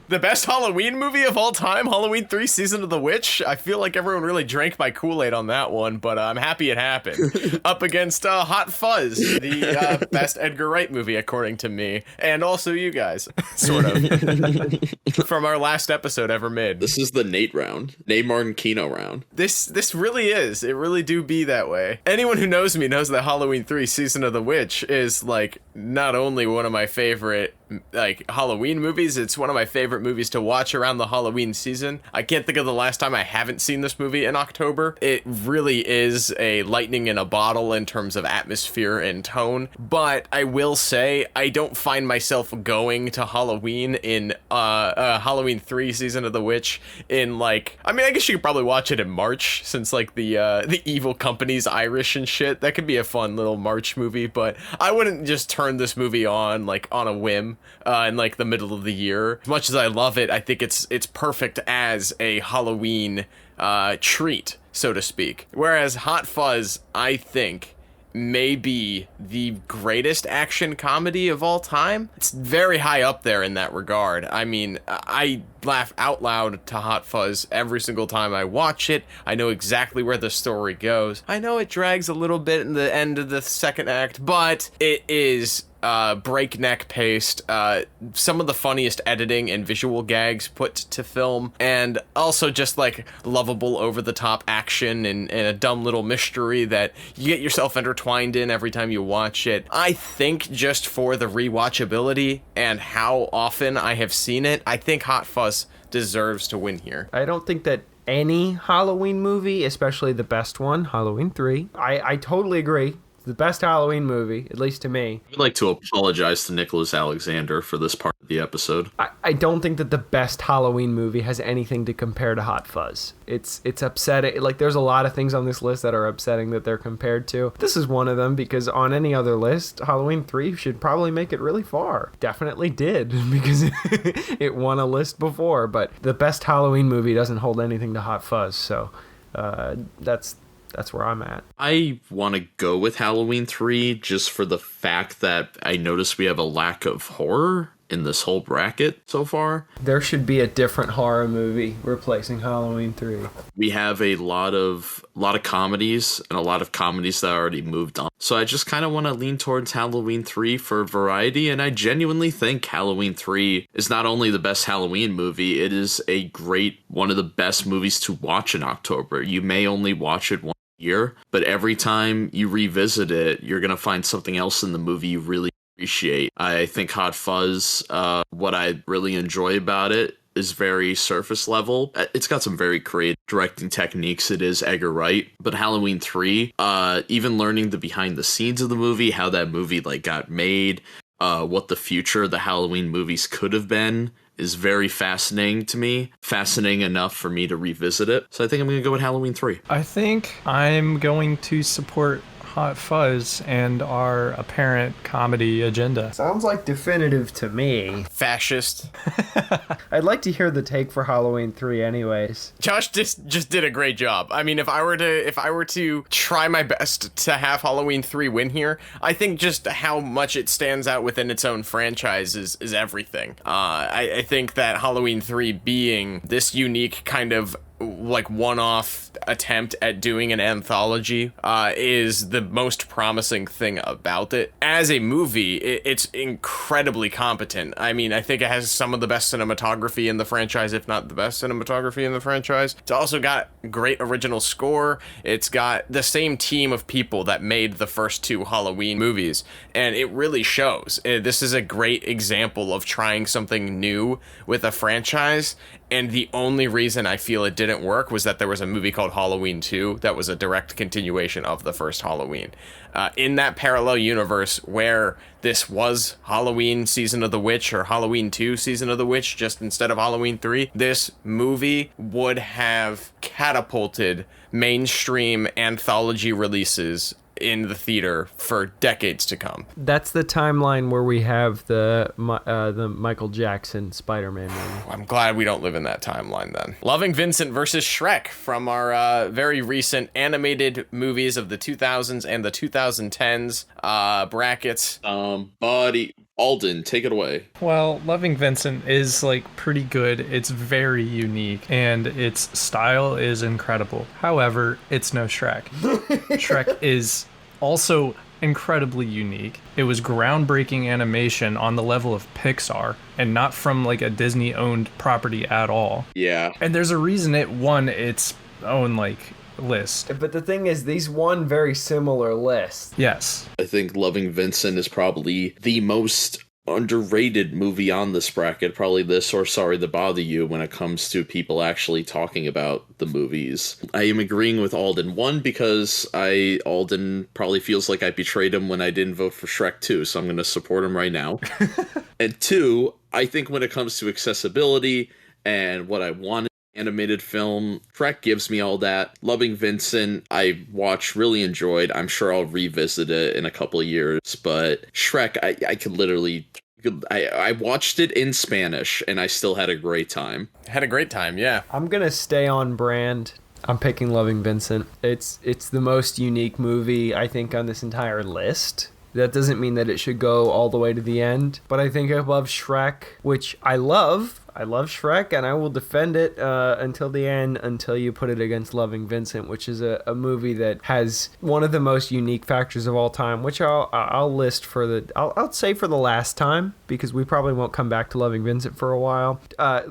The best Halloween movie of all time, Halloween 3 Season of the Witch. I feel like everyone really drank my Kool-Aid on that one, but I'm happy it happened. Up against Hot Fuzz, the best Edgar Wright movie, according to me, and also you guys, sort of, from our last episode ever made. This is the Nate round. Nate Martin Kino round. This really is. It really do be that way. Anyone who knows me knows that Halloween 3 Season of the Witch is like not only one of my favorite like Halloween movies. It's one of my favorite movies to watch around the Halloween season. I can't think of the last time I haven't seen this movie in October. It really is a lightning in a bottle in terms of atmosphere and tone, but I will say I don't find myself going to Halloween in Halloween 3 Season of the Witch in like, I mean, I guess you could probably watch it in March since like the Evil Company's Irish and shit. That could be a fun little March movie, but I wouldn't just turn this movie on like on a whim in like the middle of the year. As much as I love it, I think it's perfect as a Halloween treat, so to speak. Whereas Hot Fuzz, I think, may be the greatest action comedy of all time. It's very high up there in that regard. I mean, I laugh out loud to Hot Fuzz every single time I watch it. I know exactly where the story goes. I know it drags a little bit in the end of the second act, but it is breakneck paced, some of the funniest editing and visual gags put to film, and also just like lovable over the top action and a dumb little mystery that you get yourself intertwined in every time you watch it. I think just for the rewatchability and how often I have seen it, I think Hot Fuzz deserves to win here. I don't think that any Halloween movie, especially the best one, Halloween 3, I totally agree. The best Halloween movie, at least to me. I'd like to apologize to Nicholas Alexander for this part of the episode. I don't think that the best Halloween movie has anything to compare to Hot Fuzz. It's upsetting. Like, there's a lot of things on this list that are upsetting that they're compared to. This is one of them, because on any other list, Halloween 3 should probably make it really far. Definitely did, because it won a list before, but the best Halloween movie doesn't hold anything to Hot Fuzz, so that's where I'm at. I want to go with Halloween 3 just for the fact that I noticed we have a lack of horror in this whole bracket so far. There should be a different horror movie replacing Halloween 3. We have a lot of comedies and a lot of comedies that already moved on. So I just kind of want to lean towards Halloween 3 for variety, and I genuinely think Halloween 3 is not only the best Halloween movie, it is one of the best movies to watch in October. You may only watch it once a year, but every time you revisit it, you're going to find something else in the movie you really appreciate. I think Hot Fuzz, what I really enjoy about it is very surface level. It's got some very creative directing techniques. It is Edgar Wright. But Halloween 3, even learning the behind the scenes of the movie, how that movie like got made, what the future of the Halloween movies could have been, is very fascinating to me. Fascinating enough for me to revisit it. So I think I'm going to go with Halloween 3. I think I'm going to support Hot Fuzz and our apparent comedy agenda. Sounds like definitive to me. Fascist. I'd like to hear the take for Halloween 3 anyways. Josh just did a great job. I mean, if I were to try my best to have Halloween 3 win here, I think just how much it stands out within its own franchise is everything. I think that Halloween 3 being this unique kind of like one-off attempt at doing an anthology is the most promising thing about it. As a movie, it's incredibly competent. I mean, I think it has some of the best cinematography in the franchise, if not the best cinematography in the franchise. It's also got great original score. It's got the same team of people that made the first two Halloween movies, and it really shows. This is a great example of trying something new with a franchise, and the only reason I feel it didn't work was that there was a movie called Halloween 2 that was a direct continuation of the first Halloween. In that parallel universe where this was Halloween Season of the Witch or Halloween 2 Season of the Witch, just instead of Halloween 3, this movie would have catapulted mainstream anthology releases in the theater for decades to come. That's the timeline where we have the Michael Jackson Spider-Man movie. I'm glad we don't live in that timeline then. Loving Vincent versus Shrek from our very recent animated movies of the 2000s and the 2010s brackets. Buddy, Alden, take it away. Well, Loving Vincent is like pretty good. It's very unique and its style is incredible. However, it's no Shrek. Shrek is also incredibly unique. It was groundbreaking animation on the level of Pixar and not from like a Disney owned property at all. Yeah. And there's a reason it won its own like list. But the thing is, these won very similar lists. Yes. I think Loving Vincent is probably the most underrated movie on this bracket. Probably this or Sorry to Bother You when it comes to people actually talking about the movies. I am agreeing with Alden. One, because Alden probably feels like I betrayed him when I didn't vote for Shrek 2, so I'm going to support him right now. And two, I think when it comes to accessibility and what I want animated film, Shrek gives me all that. Loving Vincent, I watched, really enjoyed. I'm sure I'll revisit it in a couple of years, but Shrek, I could literally... I watched it in Spanish, and I still had a great time. Had a great time, yeah. I'm gonna stay on brand. I'm picking Loving Vincent. It's the most unique movie, I think, on this entire list. That doesn't mean that it should go all the way to the end, but I think above Shrek, which I love Shrek, and I will defend it until the end, until you put it against Loving Vincent, which is a movie that has one of the most unique factors of all time, which I'll list I'll say for the last time, because we probably won't come back to Loving Vincent for a while.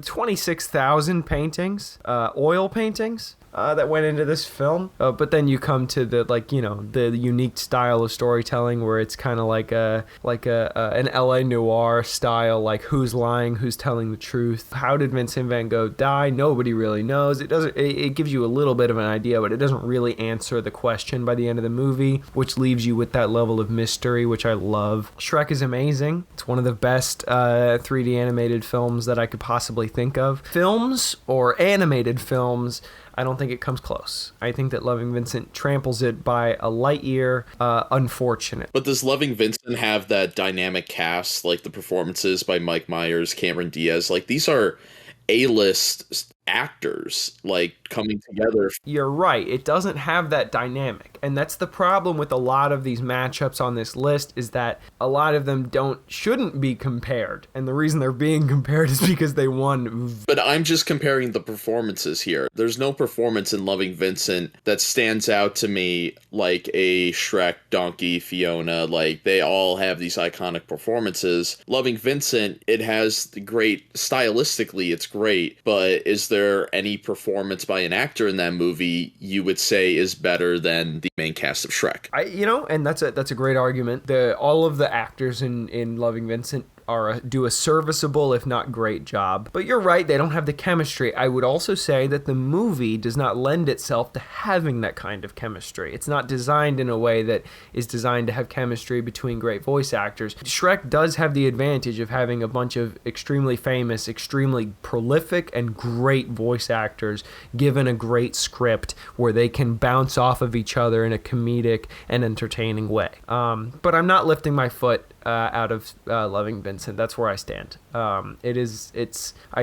26,000 paintings, oil paintings. That went into this film, but then you come to the unique style of storytelling where it's kind of like an LA noir style, like who's lying, who's telling the truth. How did Vincent van Gogh die? Nobody really knows. It gives you a little bit of an idea, but it doesn't really answer the question by the end of the movie, which leaves you with that level of mystery, which I love. Shrek is amazing. It's one of the best 3D animated films that I could possibly think of. Films or animated films, I don't think it comes close. I think that Loving Vincent tramples it by a light year. Unfortunate. But does Loving Vincent have that dynamic cast, like the performances by Mike Myers, Cameron Diaz? Like, these are A-list actors, like, coming together. You're right. It doesn't have that dynamic. And that's the problem with a lot of these matchups on this list, is that a lot of them shouldn't be compared. And the reason they're being compared is because they won. But I'm just comparing the performances here. There's no performance in Loving Vincent that stands out to me like a Shrek, Donkey, Fiona. Like, they all have these iconic performances. Loving Vincent, it has stylistically, it's great, but is there any performance by an actor in that movie you would say is better than the main cast of Shrek? And that's a great argument. All of the actors in Loving Vincent do a serviceable, if not great job. But you're right, they don't have the chemistry. I would also say that the movie does not lend itself to having that kind of chemistry. It's not designed in a way that is designed to have chemistry between great voice actors. Shrek does have the advantage of having a bunch of extremely famous, extremely prolific, and great voice actors given a great script where they can bounce off of each other in a comedic and entertaining way. But I'm not lifting my foot out of Loving Vincent. That's where I stand. I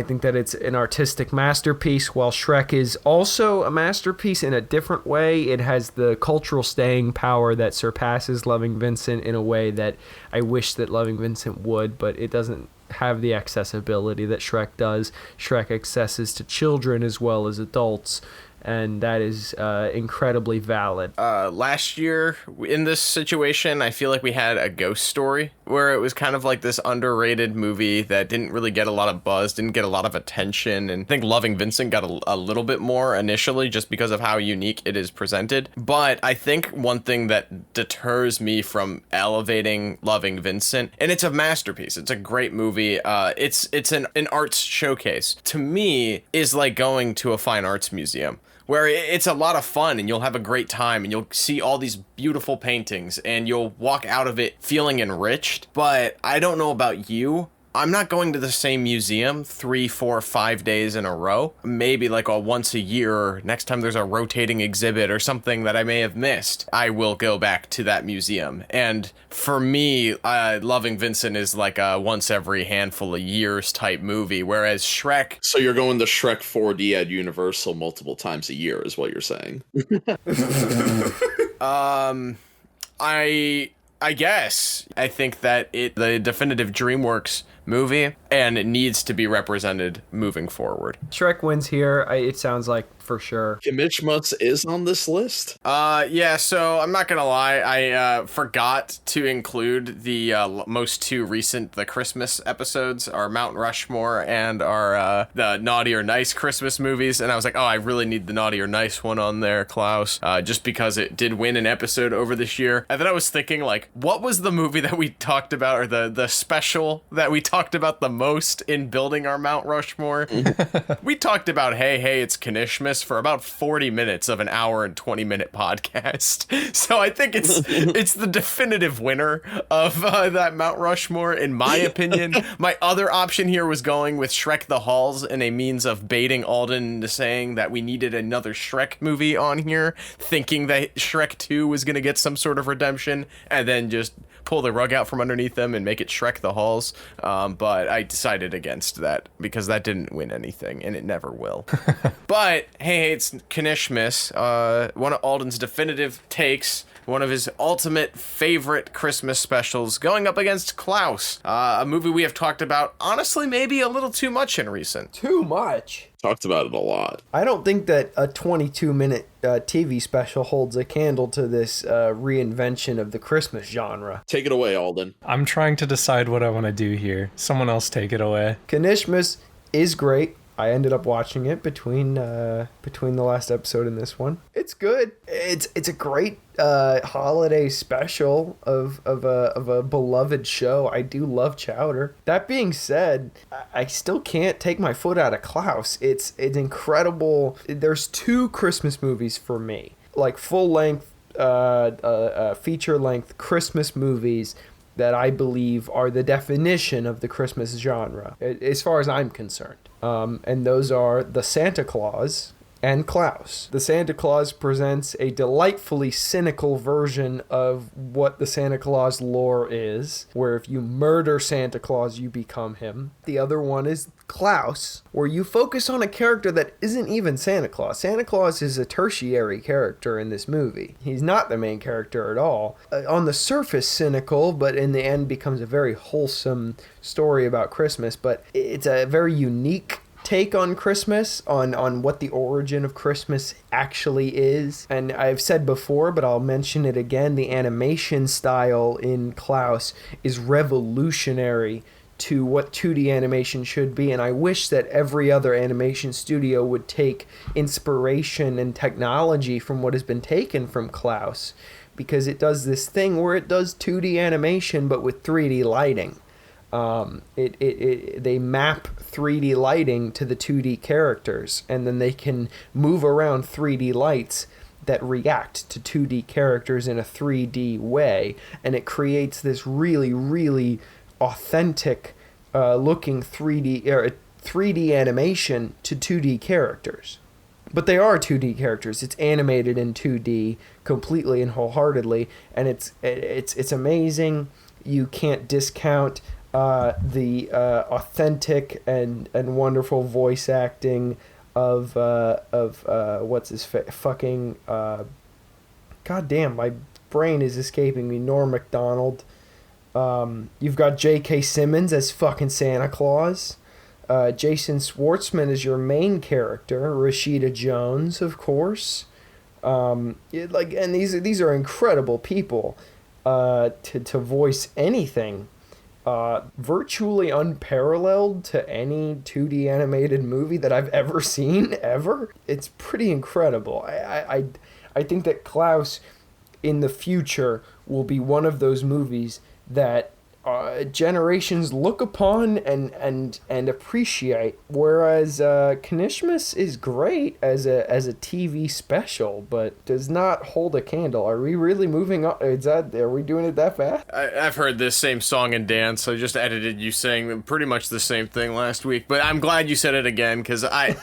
think that it's an artistic masterpiece, while Shrek is also a masterpiece in a different way. It has the cultural staying power that surpasses Loving Vincent in a way that I wish that Loving Vincent would, but it doesn't have the accessibility that Shrek does. Shrek accesses to children as well as adults, and that is incredibly valid. Last year, in this situation, I feel like we had a ghost story, where it was kind of like this underrated movie that didn't really get a lot of buzz, didn't get a lot of attention, and I think Loving Vincent got a little bit more initially just because of how unique it is presented. But I think one thing that deters me from elevating Loving Vincent, and it's a masterpiece, it's a great movie, it's an arts showcase, to me, is like going to a fine arts museum, where it's a lot of fun and you'll have a great time and you'll see all these beautiful paintings and you'll walk out of it feeling enriched. But I don't know about you, I'm not going to the same museum 3, 4, 5 days in a row. Maybe like once a year, or next time there's a rotating exhibit or something that I may have missed, I will go back to that museum. And for me, Loving Vincent is like a once every handful of years type movie, whereas Shrek... So you're going to Shrek 4D at Universal multiple times a year is what you're saying. I guess. I think that the definitive DreamWorks movie, and it needs to be represented moving forward. Shrek wins here. It sounds like for sure. Kimishmuts is on this list. Yeah, so I'm not gonna lie, I forgot to include the most two recent the Christmas episodes, our Mount Rushmore and our the Naughty or Nice Christmas movies, and I was like, oh, I really need the Naughty or Nice one on there, Klaus, just because it did win an episode over this year. And then I was thinking, like, what was the movie that we talked about, or the special that we talked about the most in building our Mount Rushmore? We talked about Hey, It's Kanishmas for about 40 minutes of an hour and 20-minute podcast. So I think it's the definitive winner of that Mount Rushmore, in my opinion. My other option here was going with Shrek the Halls in a means of baiting Alden into saying that we needed another Shrek movie on here, thinking that Shrek 2 was going to get some sort of redemption, and then just pull the rug out from underneath them and make it Shrek the Halls. But I decided against that because that didn't win anything, and it never will. But Hey, It's Kanishmas, one of Alden's definitive takes, one of his ultimate favorite Christmas specials, going up against Klaus, a movie we have talked about, honestly, maybe a little too much in recent. Too much. Talked about it a lot. I don't think that a 22-minute TV special holds a candle to this reinvention of the Christmas genre. Take it away, Alden. I'm trying to decide what I want to do here. Someone else take it away. Kanishmas is great. I ended up watching it between the last episode and this one. It's good. It's a great holiday special of a beloved show. I do love Chowder. That being said, I still can't take my foot out of Klaus. It's incredible. There's two Christmas movies for me, like full length, feature length Christmas movies that I believe are the definition of the Christmas genre, as far as I'm concerned. And those are The Santa Claus and Klaus. The Santa Claus presents a delightfully cynical version of what the Santa Claus lore is, where if you murder Santa Claus, you become him. The other one is Klaus, where you focus on a character that isn't even Santa Claus. Santa Claus is a tertiary character in this movie. He's not the main character at all. On the surface, cynical, but in the end becomes a very wholesome story about Christmas. But it's a very unique take on Christmas, on what the origin of Christmas actually is. And I've said before, but I'll mention it again, the animation style in Klaus is revolutionary to what 2D animation should be, and I wish that every other animation studio would take inspiration and technology from what has been taken from Klaus, because it does this thing where it does 2D animation but with 3D lighting. They map 3D lighting to the 2D characters, and then they can move around 3D lights that react to 2D characters in a 3D way, and it creates this really, really authentic looking 3D animation to 2D characters. But they are 2D characters. It's animated in 2D completely and wholeheartedly, and it's amazing. You can't discount the authentic and wonderful voice acting of what's his fucking goddamn, my brain is escaping me. Norm Macdonald. You've got J.K. Simmons as fucking Santa Claus. Jason Schwartzman is your main character. Rashida Jones, of course. And these are incredible people to voice anything. Virtually unparalleled to any 2D animated movie that I've ever seen, ever. It's pretty incredible. I think that Klaus in the future will be one of those movies that generations look upon and appreciate, whereas Kanishmas is great as a TV special, but does not hold a candle. Are we really moving on? Are we doing it that fast? I've heard this same song and dance. I just edited you saying pretty much the same thing last week, but I'm glad you said it again, because I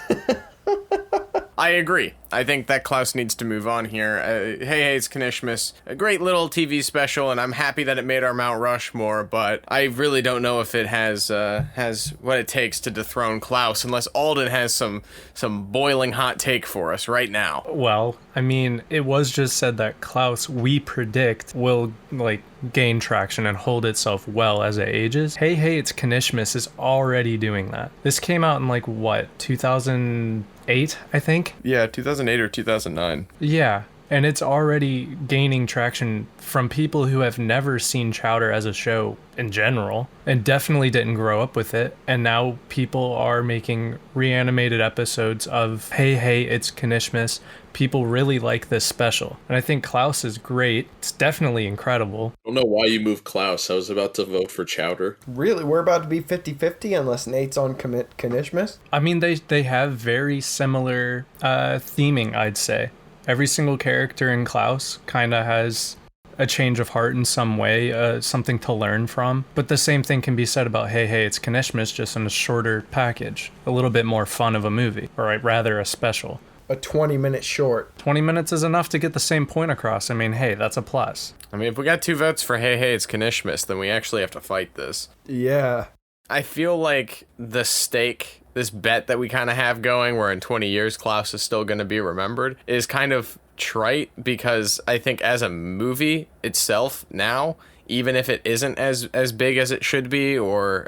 agree. I think that Klaus needs to move on here. Hey, It's Kanishmas, a great little TV special, and I'm happy that it made our Mount Rushmore, but I really don't know if it has what it takes to dethrone Klaus, unless Alden has some boiling hot take for us right now. Well, I mean, it was just said that Klaus, we predict, will, gain traction and hold itself well as it ages. Hey, It's Kanishmas is already doing that. This came out in, 2000... 2008, I think. Yeah, 2008 or 2009. Yeah, and it's already gaining traction from people who have never seen Chowder as a show in general and definitely didn't grow up with it. And now people are making reanimated episodes of Hey Hey It's Kanishmas. People really like this special. And I think Klaus is great. It's definitely incredible. I don't know why you moved Klaus. I was about to vote for Chowder. Really? We're about to be 50-50 unless Nate's on Kanishmas? I mean, they have very similar theming, I'd say. Every single character in Klaus kind of has a change of heart in some way, something to learn from. But the same thing can be said about Hey Hey It's Kanishmas, just in a shorter package. A little bit more fun of a movie, or rather a special. A 20-minute short. 20 minutes is enough to get the same point across. I mean, hey, that's a plus. I mean, if we got 2 votes for Hey Hey It's Kanishmas, then we actually have to fight this. Yeah. I feel like the stake, this bet that we kind of have going, where in 20 years Klaus is still going to be remembered, is kind of trite, because I think as a movie itself now, even if it isn't as big as it should be, or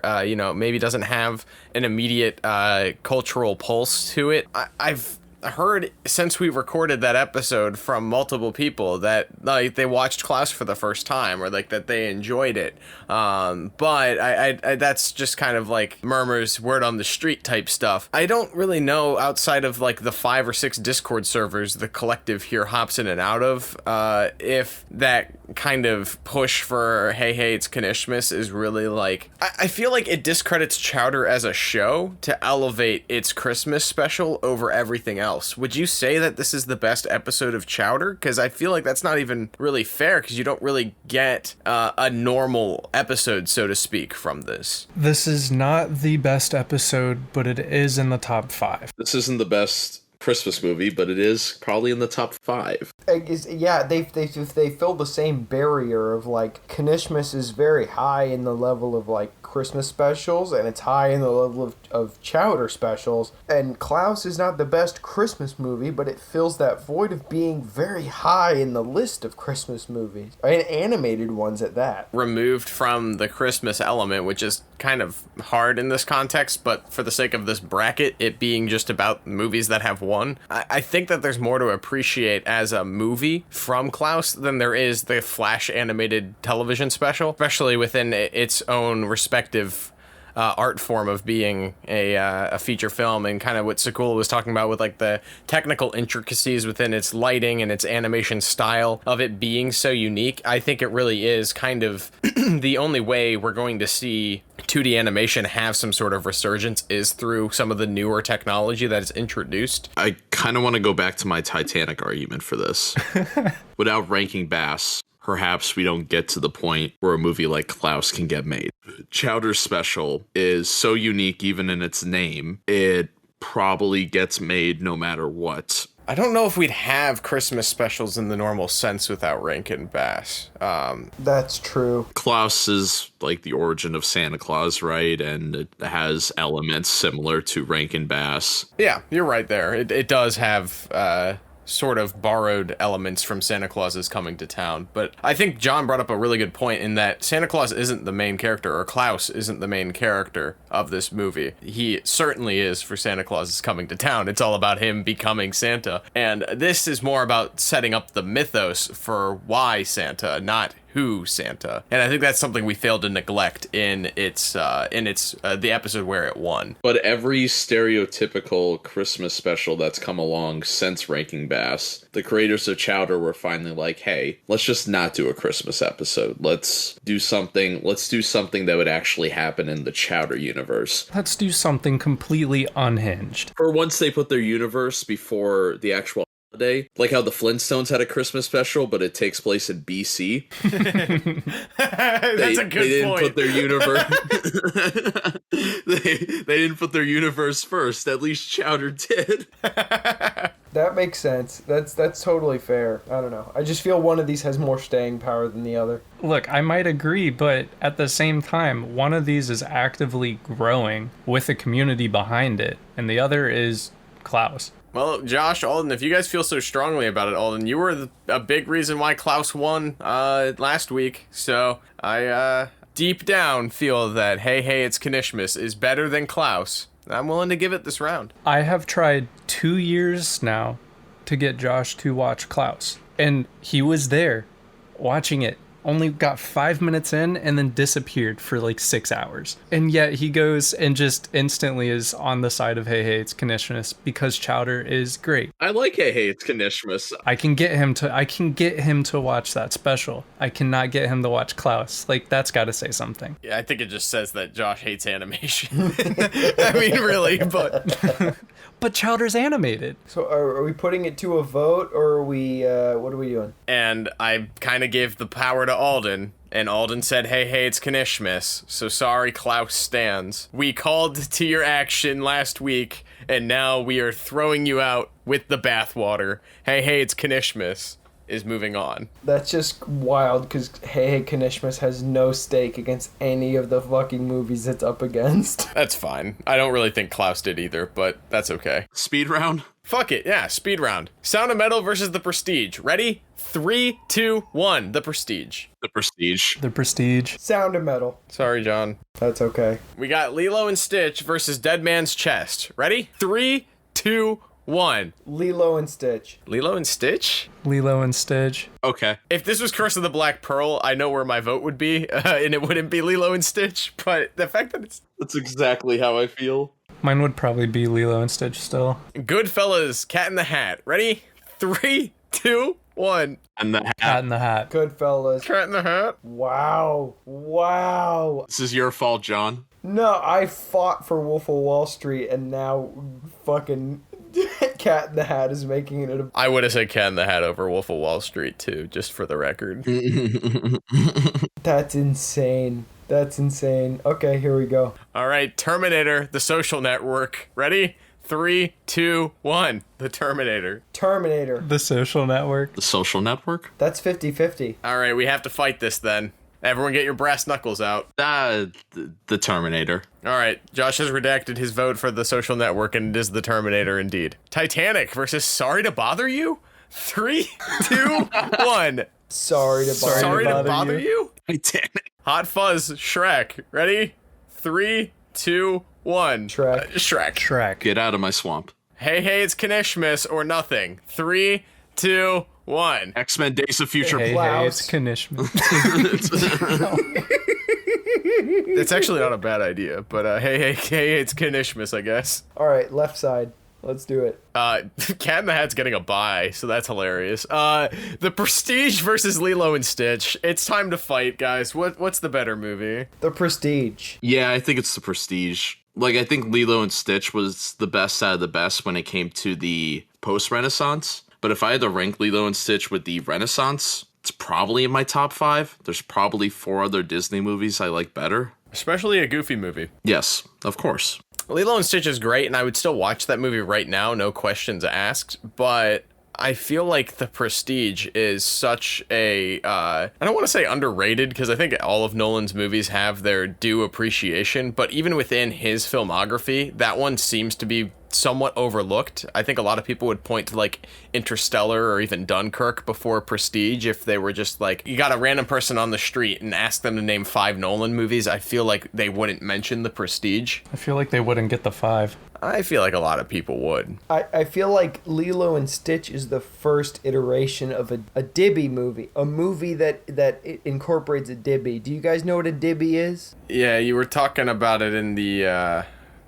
maybe doesn't have an immediate cultural pulse to it, I've heard since we recorded that episode from multiple people that like they watched Klaus for the first time, or like that they enjoyed it, but I that's just kind of like murmurs, word on the street type stuff. I don't really know, outside of like the 5 or 6 Discord servers the collective here hops in and out of, if that kind of push for Hey Hey It's Kanishmas is really like, I feel like it discredits Chowder as a show to elevate its Christmas special over everything else. Would you say that this is the best episode of Chowder? Because I feel like that's not even really fair, because you don't really get a normal episode, so to speak, from this. This is not the best episode, but it is in the top 5. This isn't the best Christmas movie, but it is probably in the top 5. Yeah, they fill the same barrier of like Kanishmas is very high in the level of like Christmas specials, and it's high in the level of Chowder specials, and Klaus is not the best Christmas movie, but it fills that void of being very high in the list of Christmas movies, and animated ones at that. Removed from the Christmas element, which is kind of hard in this context, but for the sake of this bracket, it being just about movies that have one, I think that there's more to appreciate as a movie from Klaus than there is the Flash animated television special, especially within its own respective art form of being a feature film, and kind of what Sakula was talking about with like the technical intricacies within its lighting and its animation style of it being so unique. I think it really is kind of the only way we're going to see 2D animation have some sort of resurgence is through some of the newer technology that is introduced. I kind of want to go back to my Titanic argument for this. Without ranking Bass, perhaps we don't get to the point where a movie like Klaus can get made. Chowder's special is so unique even in its name, it probably gets made no matter what. I don't know if we'd have Christmas specials in the normal sense without Rankin Bass. That's true. Klaus is like the origin of Santa Claus, right? And it has elements similar to Rankin Bass. Yeah, you're right there. It does have sort of borrowed elements from Santa Claus is Coming to Town. But I think John brought up a really good point in that Santa Claus isn't the main character, or Klaus isn't the main character of this movie. He certainly is for Santa Claus is Coming to Town. It's all about him becoming Santa. And this is more about setting up the mythos for why Santa, not who Santa. And I think that's something we failed to neglect in the episode where it won. But every stereotypical Christmas special that's come along since Ranking Bass, the creators of Chowder were finally like, hey, let's just not do a Christmas episode. Let's do something that would actually happen in the Chowder universe. Let's do something completely unhinged. For once they put their universe before the actual holiday, like how the Flintstones had a Christmas special, but it takes place in BC. That's a good point. Put their universe. they didn't put their universe first. At least Chowder did. That makes sense. That's totally fair. I don't know. I just feel one of these has more staying power than the other. Look, I might agree, but at the same time, one of these is actively growing with a community behind it, and the other is Klaus. Well, Josh, Alden, if you guys feel so strongly about it, Alden, you were a big reason why Klaus won last week. So I deep down feel that Hey Hey It's Kanishmas is better than Klaus. I'm willing to give it this round. I have tried 2 years now to get Josh to watch Klaus, and he was there watching it. Only got 5 minutes in and then disappeared for like 6 hours. And yet he goes and just instantly is on the side of Hey Hey It's Kanishmas because Chowder is great. I like Hey Hey It's Kanishmas. I can get him to watch that special. I cannot get him to watch Klaus. Like, that's got to say something. Yeah, I think it just says that Josh hates animation. I mean, really, but... But Chowder's animated. So are we putting it to a vote, or are we, what are we doing? And I kind of gave the power to Alden, and Alden said, hey, it's Kanishmas, so sorry, Klaus stands. We called to your action last week, and now we are throwing you out with the bathwater. Hey, it's Kanishmas is moving on. That's just wild, because Hey Kanishmas has no stake against any of the fucking movies it's up against. That's fine. I don't really think Klaus did either, but that's okay. Speed round? Fuck it, yeah, speed round. Sound of Metal versus The Prestige. Ready? 3, 2, 1. The Prestige. The Prestige. The Prestige. Sound of Metal. Sorry, John. That's okay. We got Lilo and Stitch versus Dead Man's Chest. Ready? 3, 2, 1. Lilo and Stitch. Lilo and Stitch? Lilo and Stitch. Okay. If this was Curse of the Black Pearl, I know where my vote would be, and it wouldn't be Lilo and Stitch, but the fact that it's... That's exactly how I feel. Mine would probably be Lilo and Stitch still. Goodfellas, Cat in the Hat. Ready? 3, 2, 1. And the Cat in the Hat. Goodfellas. Cat in the Hat. Wow. This is your fault, John. No, I fought for Wolf of Wall Street, and now fucking Cat in the Hat is making it I would have said Cat in the Hat over Wolf of Wall Street, too, just for the record. That's insane. That's insane. Okay, here we go. All right, Terminator, The Social Network. Ready? 3, 2, 1. The Terminator. Terminator. The Social Network. The Social Network? That's 50-50. All right, we have to fight this then. Everyone get your brass knuckles out. The Terminator. All right, Josh has redacted his vote for The Social Network, and it is the Terminator indeed. Titanic versus Sorry to Bother You? 3, 2, 1. Sorry to bother Sorry to bother you? Titanic. Hot Fuzz, Shrek. Ready? 3, 2, 1. Shrek. Shrek. Shrek. Get out of my swamp. Hey, it's Kanishmas or nothing. 3, 2, 1. X-Men Days of Future Hey, Klaus. it's Kanishma. It's actually not a bad idea, but hey, it's Kanishmas, I guess. All right, left side. Let's do it. Cat in the Hat's getting a bye, so that's hilarious. The Prestige versus Lilo and Stitch. It's time to fight, guys. What's the better movie? The Prestige. Yeah, I think it's The Prestige. Like, I think Lilo and Stitch was the best out of the best when it came to the post-Renaissance. But if I had to rank Lilo and Stitch with the Renaissance, it's probably in my top 5. There's probably 4 other Disney movies I like better. Especially a Goofy movie. Yes, of course. Lilo and Stitch is great, and I would still watch that movie right now, no questions asked, but I feel like The Prestige is such a, I don't want to say underrated, because I think all of Nolan's movies have their due appreciation, but even within his filmography, that one seems to be somewhat overlooked. I think a lot of people would point to like Interstellar or even Dunkirk before Prestige if they were just like, you got a random person on the street and ask them to name 5 Nolan movies. I feel like they wouldn't mention The Prestige. I feel like they wouldn't get the 5. I feel like a lot of people would. I feel like Lilo and Stitch is the first iteration of a Dibby movie. A movie that incorporates a Dibby. Do you guys know what a Dibby is? Yeah, you were talking about it in the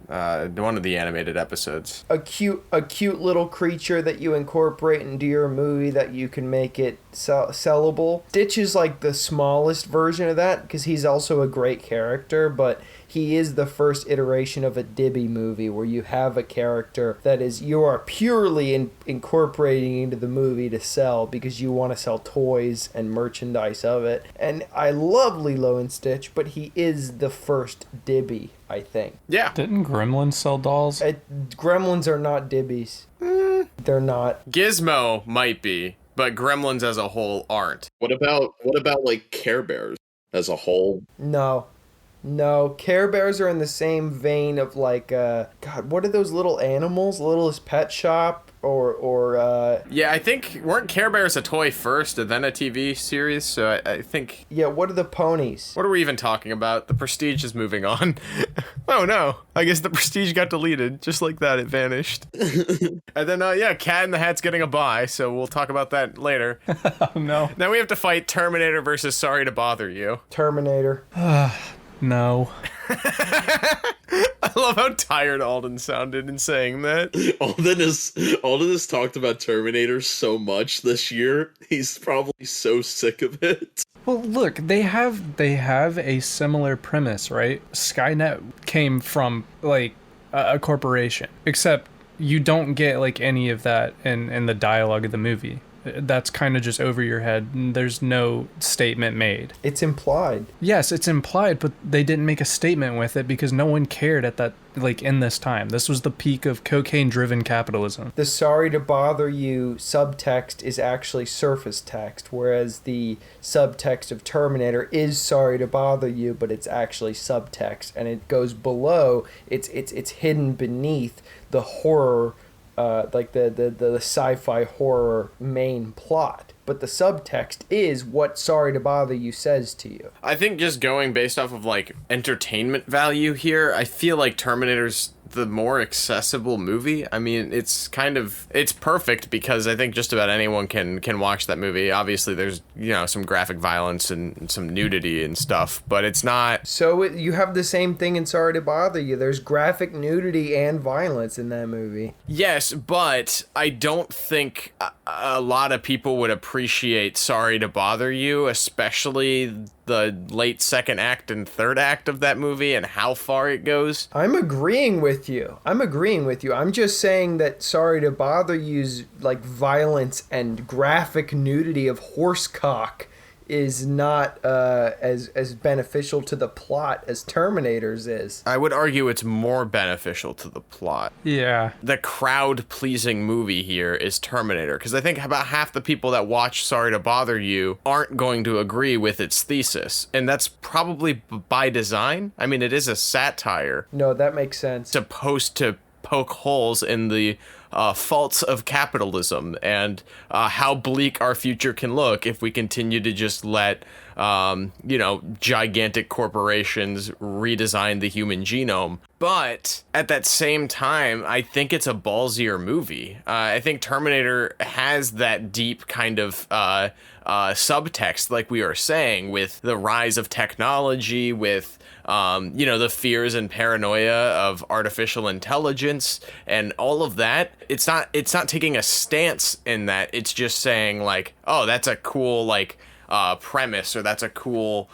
one of the animated episodes. A cute little creature that you incorporate into your movie that you can make it sellable. Stitch is like the smallest version of that because he's also a great character, but he is the first iteration of a Dibby movie where you have a character that is, you are purely incorporating into the movie to sell because you want to sell toys and merchandise of it. And I love Lilo and Stitch, but he is the first Dibby, I think. Yeah. Didn't Gremlins sell dolls? Gremlins are not Dibbies. They're not. Gizmo might be, but Gremlins as a whole aren't. What about like Care Bears as a whole? No, Care Bears are in the same vein of like, God, what are those little animals? Littlest Pet Shop Yeah, I think weren't Care Bears a toy first and then a TV series? So I think. Yeah, what are the ponies? What are we even talking about? The Prestige is moving on. Oh no, I guess the Prestige got deleted. Just like that, it vanished. And then, Cat in the Hat's getting a bye, so we'll talk about that later. Oh no. Now we have to fight Terminator versus Sorry to Bother You. Terminator. No. I love how tired Alden sounded in saying that. Alden has talked about Terminator so much this year. He's probably so sick of it. Well, look, they have a similar premise, right? Skynet came from like a corporation, except you don't get like any of that in the dialogue of the movie. That's kind of just over your head. There's no statement made. It's implied. Yes, it's implied, but they didn't make a statement with it because no one cared at that, like, in this time. This was the peak of cocaine-driven capitalism. The sorry to bother you subtext is actually surface text, whereas the subtext of Terminator is sorry to bother you, but it's actually subtext, and it goes below. It's hidden beneath the horror, like the sci-fi horror main plot. But the subtext is what Sorry to Bother You says to you. I think just going based off of, like, entertainment value here, I feel like Terminator's the more accessible movie. I mean, it's perfect because I think just about anyone can watch that movie. Obviously, there's, some graphic violence and some nudity and stuff, but it's not... So you have the same thing in Sorry to Bother You. There's graphic nudity and violence in that movie. Yes, but I don't think a lot of people would appreciate Sorry to Bother You, especially the late second act and third act of that movie and how far it goes. I'm agreeing with you. I'm just saying that Sorry to Bother You's like violence and graphic nudity of horsecock is not as beneficial to the plot as Terminator's is. I would argue it's more beneficial to the plot. Yeah. The crowd-pleasing movie here is Terminator, because I think about half the people that watch Sorry to Bother You aren't going to agree with its thesis, and that's probably by design. I mean, it is a satire. No, that makes sense. Supposed to poke holes in the faults of capitalism and how bleak our future can look if we continue to just let, gigantic corporations redesign the human genome. But at that same time, I think it's a ballsier movie. I think Terminator has that deep kind of subtext, like we were saying, with the rise of technology, with the fears and paranoia of artificial intelligence and all of that. It's not taking a stance in that. It's just saying like, oh, that's a cool premise, or that's a cool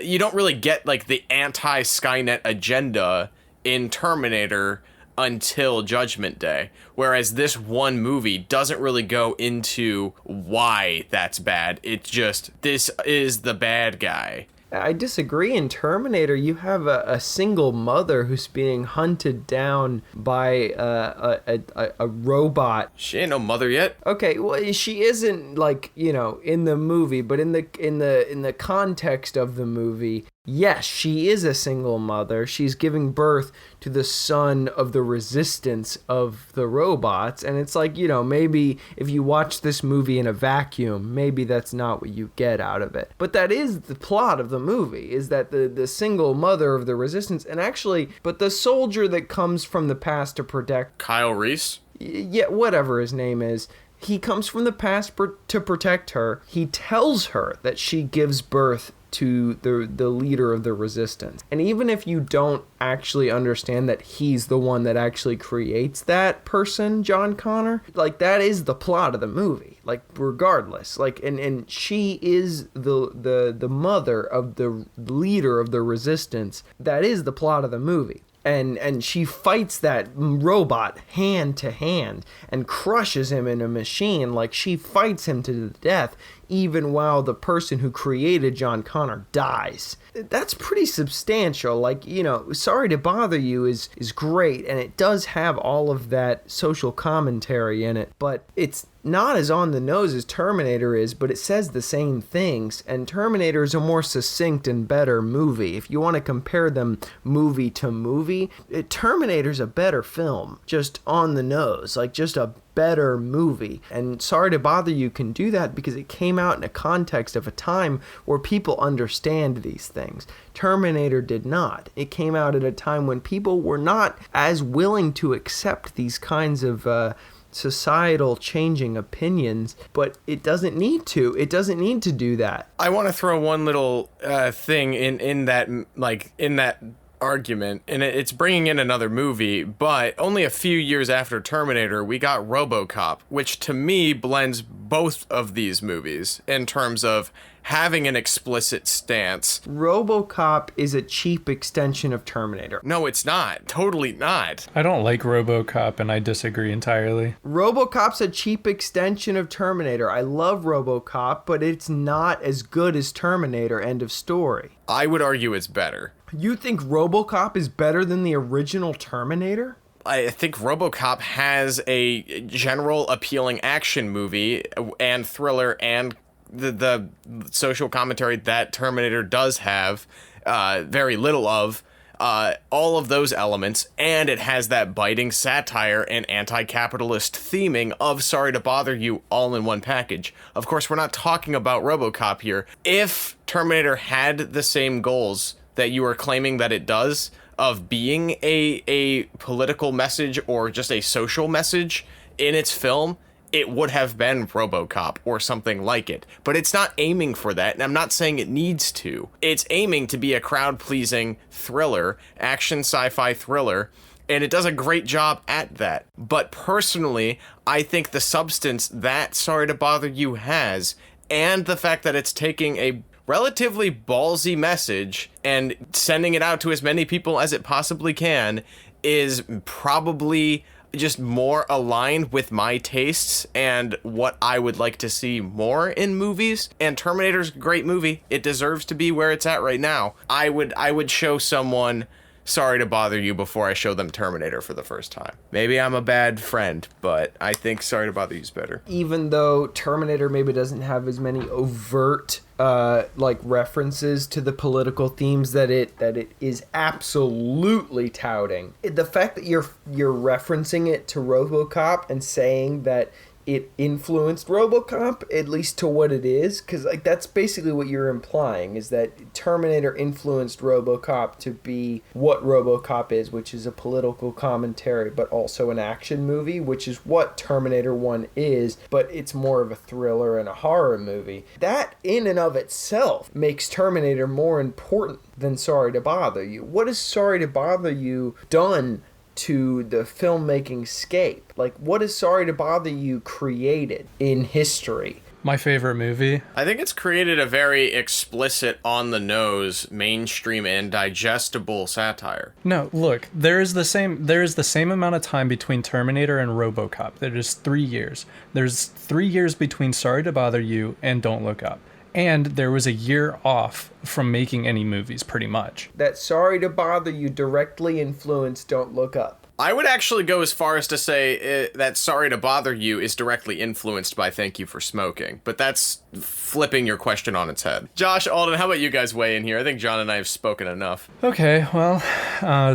you don't really get like the anti-Skynet agenda in Terminator until Judgment Day, whereas this one movie doesn't really go into why that's bad. It's just, this is the bad guy. I disagree. In Terminator, you have a single mother who's being hunted down by a robot. She ain't no mother yet. Okay, well, she isn't in the movie, but in the context of the movie, yes, she is a single mother. She's giving birth to the son of the resistance of the robots, and it's like, maybe if you watch this movie in a vacuum, maybe that's not what you get out of it. But that is the plot of the movie, is that the single mother of the resistance, and actually, but the soldier that comes from the past to protect... Kyle Reese? Yeah, whatever his name is. He comes from the past to protect her. He tells her that she gives birth to the leader of the resistance. And even if you don't actually understand that he's the one that actually creates that person, John Connor, like, that is the plot of the movie, like, regardless. Like, and she is the mother of the leader of the resistance. That is the plot of the movie. And she fights that robot hand to hand and crushes him in a machine. Like, she fights him to the death even while the person who created John Connor dies. That's pretty substantial. Like, you know, Sorry to Bother You is great, and it does have all of that social commentary in it, but it's not as on the nose as Terminator is, but it says the same things, and Terminator is a more succinct and better movie. If you want to compare them movie to movie, Terminator's a better film, just on the nose, like just a better movie. And Sorry to Bother You can do that because it came out in a context of a time where people understand these things. Terminator did not. It came out at a time when people were not as willing to accept these kinds of societal changing opinions, but it doesn't need to. It doesn't need to do that. I want to throw one little thing in that argument, and it's bringing in another movie, but only a few years after Terminator, we got Robocop, which to me blends both of these movies in terms of having an explicit stance. Robocop is a cheap extension of Terminator. No, it's not. Totally not. I don't like Robocop, and I disagree entirely. Robocop's a cheap extension of Terminator. I love Robocop, but it's not as good as Terminator, end of story. I would argue it's better. You think Robocop is better than the original Terminator? I think Robocop has a general appealing action movie and thriller and the social commentary that Terminator does have very little of, all of those elements, and it has that biting satire and anti-capitalist theming of Sorry to Bother You all in one package. Of course, we're not talking about Robocop here. If Terminator had the same goals that you are claiming that it does, of being a political message or just a social message in its film, it would have been Robocop or something like it. But it's not aiming for that, and I'm not saying it needs to. It's aiming to be a crowd-pleasing thriller, action sci-fi thriller, and it does a great job at that. But personally, I think the substance that Sorry to Bother You has, and the fact that it's taking a relatively ballsy message and sending it out to as many people as it possibly can, is probably just more aligned with my tastes and what I would like to see more in movies. And Terminator's a great movie. It deserves to be where it's at right now. I would show someone Sorry to Bother You before I show them Terminator for the first time. Maybe I'm a bad friend, but I think Sorry to Bother You is better. Even though Terminator maybe doesn't have as many overt references to the political themes that it is absolutely touting. The fact that you're referencing it to RoboCop and saying that it influenced RoboCop, at least to what it is, because like that's basically what you're implying, is that Terminator influenced RoboCop to be what RoboCop is, which is a political commentary, but also an action movie, which is what Terminator 1 is, but it's more of a thriller and a horror movie. That in and of itself makes Terminator more important than Sorry to Bother You. What has Sorry to Bother You done to the filmmaking scape? Like, what has Sorry to Bother You created in history? My favorite movie. I think it's created a very explicit, on-the-nose, mainstream, and digestible satire. No, look, there is the same amount of time between Terminator and RoboCop. There is 3 years. There's 3 years between Sorry to Bother You and Don't Look Up. And there was a year off from making any movies, pretty much. That Sorry to Bother You directly influenced Don't Look Up. I would actually go as far as to say that Sorry to Bother You is directly influenced by Thank You for Smoking, but that's flipping your question on its head. Josh, Alden, how about you guys weigh in here? I think John and I have spoken enough. Okay, well,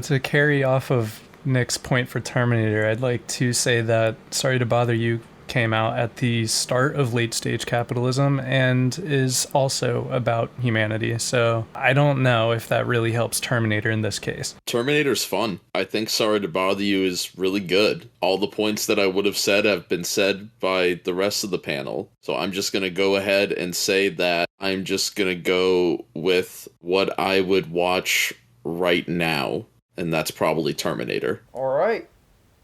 to carry off of Nick's point for Terminator, I'd like to say that Sorry to Bother You came out at the start of late-stage capitalism and is also about humanity. So I don't know if that really helps Terminator in this case. Terminator's fun. I think Sorry to Bother You is really good. All the points that I would have said have been said by the rest of the panel. So I'm just going to go ahead and say that I'm just going to go with what I would watch right now, and that's probably Terminator. All right,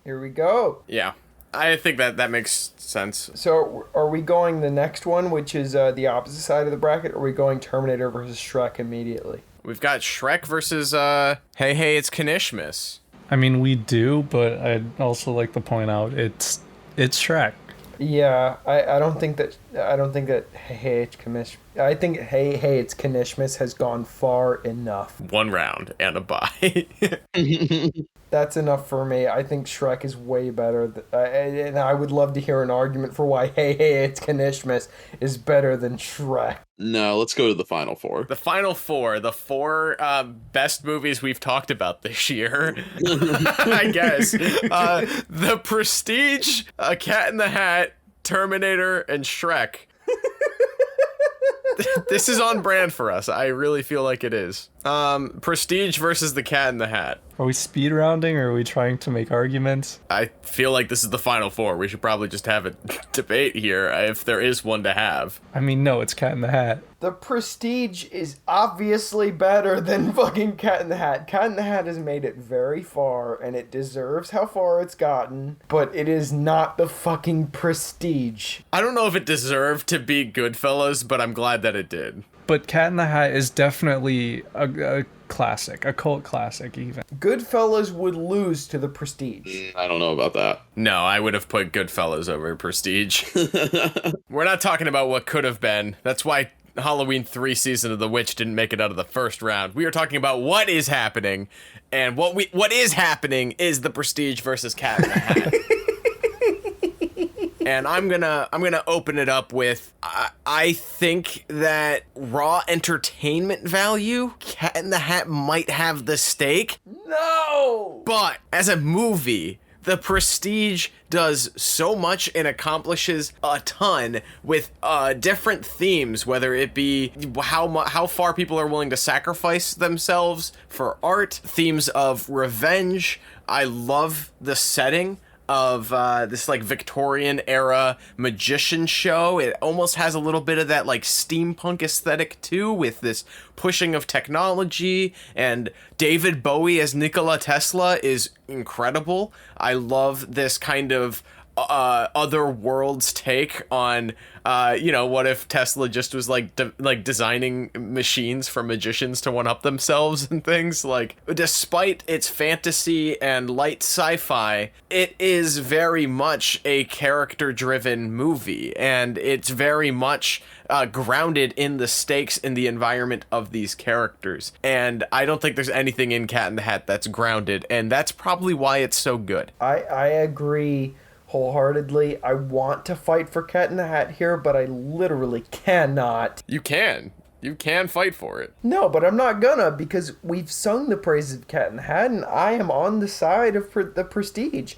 here we go. Yeah. I think that makes sense. So are we going the next one, which is the opposite side of the bracket, or are we going Terminator versus Shrek immediately? We've got Shrek versus Hey Hey It's Kanishmas. I mean, we do, but I'd also like to point out it's Shrek. Yeah, I don't think that I don't think that Hey It's Kanishmas has gone far enough. 1 round and a bye. That's enough for me. I think Shrek is way better. And I would love to hear an argument for why Hey It's Kanishmas is better than Shrek. No, let's go to the final 4. The final 4, the 4 best movies we've talked about this year, I guess. The Prestige, A Cat in the Hat, Terminator, and Shrek. This is on brand for us. I really feel like it is. Prestige versus The Cat in the Hat. Are we speed rounding or are we trying to make arguments? I feel like this is the final 4. We should probably just have a debate here if there is one to have. I mean, no, it's Cat in the Hat. The Prestige is obviously better than fucking Cat in the Hat. Cat in the Hat has made it very far, and it deserves how far it's gotten, but it is not the fucking Prestige. I don't know if it deserved to be Goodfellas, but I'm glad that it did. But Cat in the Hat is definitely a classic, a cult classic even. Goodfellas would lose to the Prestige. I don't know about that. No, I would have put Goodfellas over Prestige. We're not talking about what could have been. That's why Halloween 3 Season of the Witch didn't make it out of the first round. We are talking about what is happening, and what is happening is the Prestige versus Cat in the Hat. And I'm gonna open it up with I think that raw entertainment value, Cat in the Hat might have the stake. No! But as a movie, The Prestige does so much and accomplishes a ton with different themes, whether it be how far people are willing to sacrifice themselves for art, themes of revenge. I love the setting of this like Victorian era magician show. It almost has a little bit of that like steampunk aesthetic too, with this pushing of technology, and David Bowie as Nikola Tesla is incredible. I love this kind of other world's take on what if Tesla just was like designing machines for magicians to one up themselves and things. Like, despite its fantasy and light sci-fi, it is very much a character driven movie, and it's very much grounded in the stakes in the environment of these characters. And I don't think there's anything in Cat in the Hat that's grounded, and that's probably why it's so good. I agree wholeheartedly. I want to fight for Cat in the Hat here, but I literally cannot. You can fight for it. No, but I'm not gonna, because we've sung the praises of Cat in the Hat, and I am on the side of the Prestige.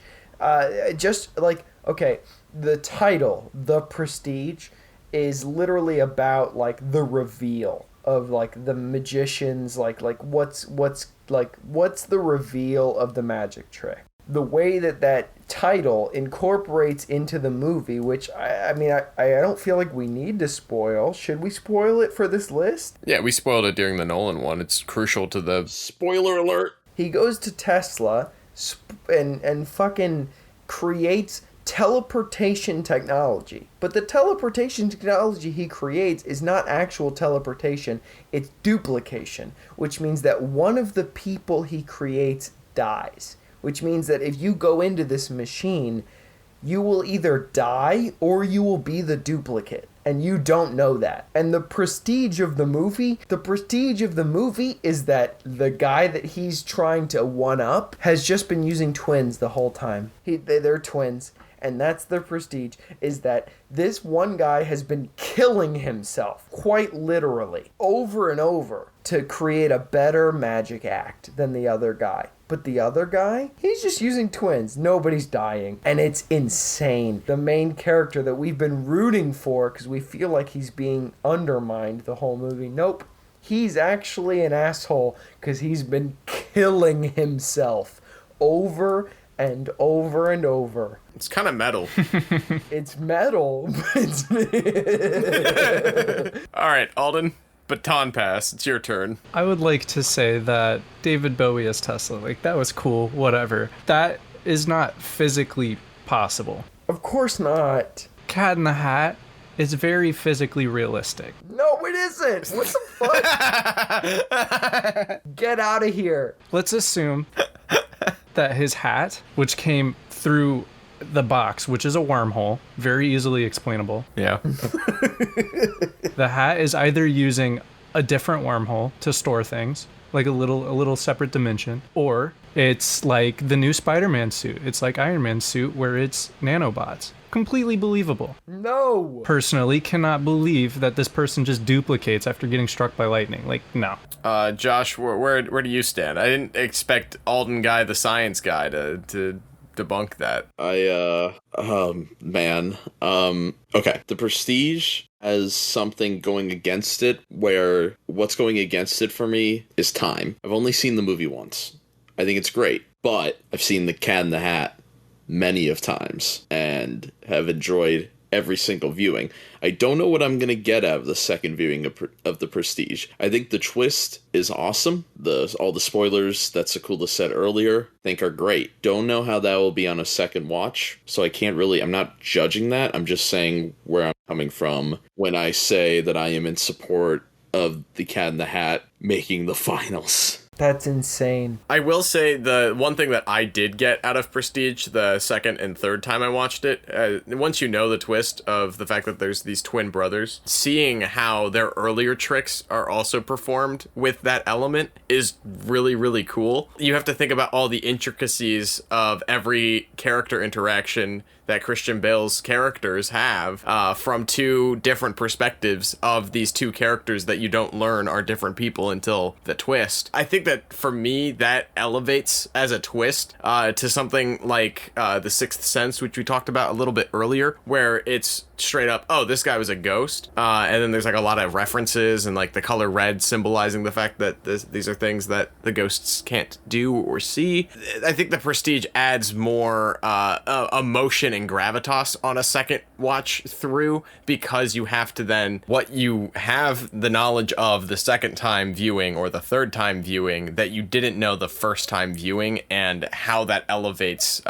Just like, okay, the title, The Prestige, is literally about like the reveal of like the magicians, like what's the reveal of the magic trick. The way that title incorporates into the movie, which I mean, I don't feel like we need to spoil. Should we spoil it for this list? Yeah, we spoiled it during the Nolan one. It's crucial to the... Spoiler alert! He goes to Tesla and fucking creates teleportation technology. But the teleportation technology he creates is not actual teleportation, it's duplication, which means that one of the people he creates dies. Which means that if you go into this machine, you will either die or you will be the duplicate. And you don't know that. And the prestige of the movie is that the guy that he's trying to one-up has just been using twins the whole time. They're twins. And that's the prestige, is that this one guy has been killing himself, quite literally, over and over, to create a better magic act than the other guy. But the other guy, he's just using twins. Nobody's dying. And it's insane. The main character that we've been rooting for, because we feel like he's being undermined the whole movie. Nope. He's actually an asshole, because he's been killing himself over and over and over. It's kind of metal. It's metal, but All right, Alden, baton pass. It's your turn. I would like to say that David Bowie as Tesla, like, that was cool, whatever. That is not physically possible. Of course not. Cat in the Hat is very physically realistic. No, it isn't. What the fuck? Get out of here. Let's assume that his hat, which came through the box, which is a wormhole, very easily explainable. Yeah. The hat is either using a different wormhole to store things, like a little separate dimension, or it's like the new Spider-Man suit. It's like Iron Man's suit where it's nanobots. Completely believable. No. Personally, cannot believe that this person just duplicates after getting struck by lightning. Like, no. Josh, where do you stand? I didn't expect Alden Guy, the science guy, to debunk that. Okay. The Prestige has something going against it, where what's going against it for me is time. I've only seen the movie once. I think it's great, but I've seen The Cat in the Hat many of times and have enjoyed every single viewing. I don't know what I'm going to get out of the second viewing of The Prestige. I think the twist is awesome. All the spoilers that Sakula said earlier, I think are great. Don't know how that will be on a second watch, so I'm not judging that. I'm just saying where I'm coming from when I say that I am in support of The Cat in the Hat making the finals. That's insane. I will say the one thing that I did get out of Prestige the second and third time I watched it, once you know the twist of the fact that there's these twin brothers, seeing how their earlier tricks are also performed with that element is really, really cool. You have to think about all the intricacies of every character interaction that Christian Bale's characters have from two different perspectives of these two characters that you don't learn are different people until the twist. I think that for me, that elevates as a twist to something like The Sixth Sense, which we talked about a little bit earlier, where it's straight up, oh, this guy was a ghost. And then there's like a lot of references and like the color red symbolizing the fact that these are things that the ghosts can't do or see. I think the Prestige adds more emotion and gravitas on a second watch through, because you have to then, what you have the knowledge of the second time viewing or the third time viewing that you didn't know the first time viewing, and how that elevates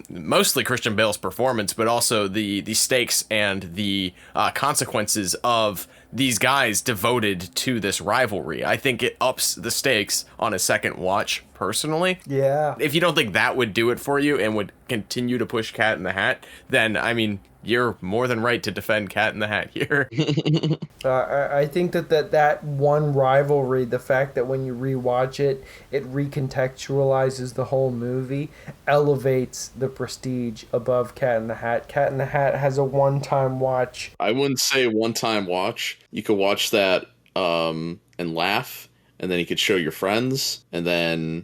mostly Christian Bale's performance, but also the stakes and the consequences of these guys devoted to this rivalry. I think it ups the stakes on a second watch, personally. Yeah. If you don't think that would do it for you and would continue to push Cat in the Hat, then, I mean, you're more than right to defend Cat in the Hat here. I think that one rivalry, the fact that when you rewatch it, it recontextualizes the whole movie, elevates the Prestige above Cat in the Hat. Cat in the Hat has a one-time watch. I wouldn't say one-time watch. You could watch that and laugh, and then you could show your friends, and then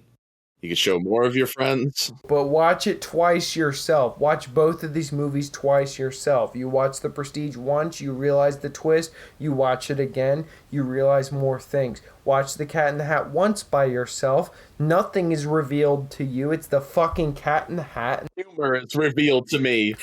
you could show more of your friends. But watch it twice yourself. Watch both of these movies twice yourself. You watch The Prestige once, you realize the twist. You watch it again, you realize more things. Watch The Cat in the Hat once by yourself. Nothing is revealed to you. It's the fucking Cat in the Hat. Humor is revealed to me.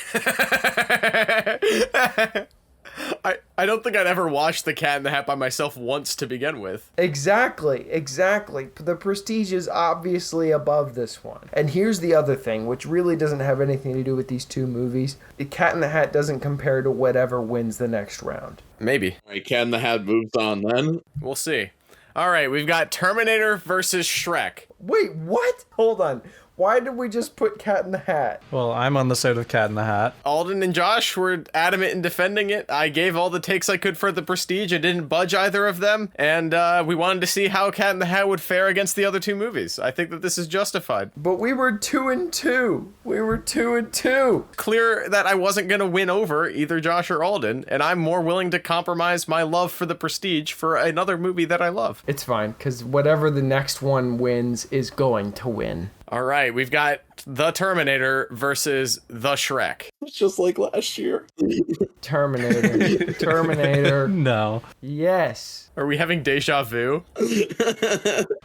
I don't think I'd ever watched The Cat in the Hat by myself once to begin with. Exactly. The Prestige is obviously above this one. And here's the other thing, which really doesn't have anything to do with these two movies. The Cat in the Hat doesn't compare to whatever wins the next round. Maybe. All right, Cat in the Hat moves on then. We'll see. All right, we've got Terminator versus Shrek. Wait, what? Hold on. Why did we just put Cat in the Hat? Well, I'm on the side of Cat in the Hat. Alden and Josh were adamant in defending it. I gave all the takes I could for the Prestige. I didn't budge either of them. And we wanted to see how Cat in the Hat would fare against the other two movies. I think that this is justified. But we were 2-2. Clear that I wasn't going to win over either Josh or Alden, and I'm more willing to compromise my love for the Prestige for another movie that I love. It's fine, because whatever the next one wins is going to win. All right, we've got The Terminator versus The Shrek. It's just like last year. Terminator. No. Yes. Are we having deja vu?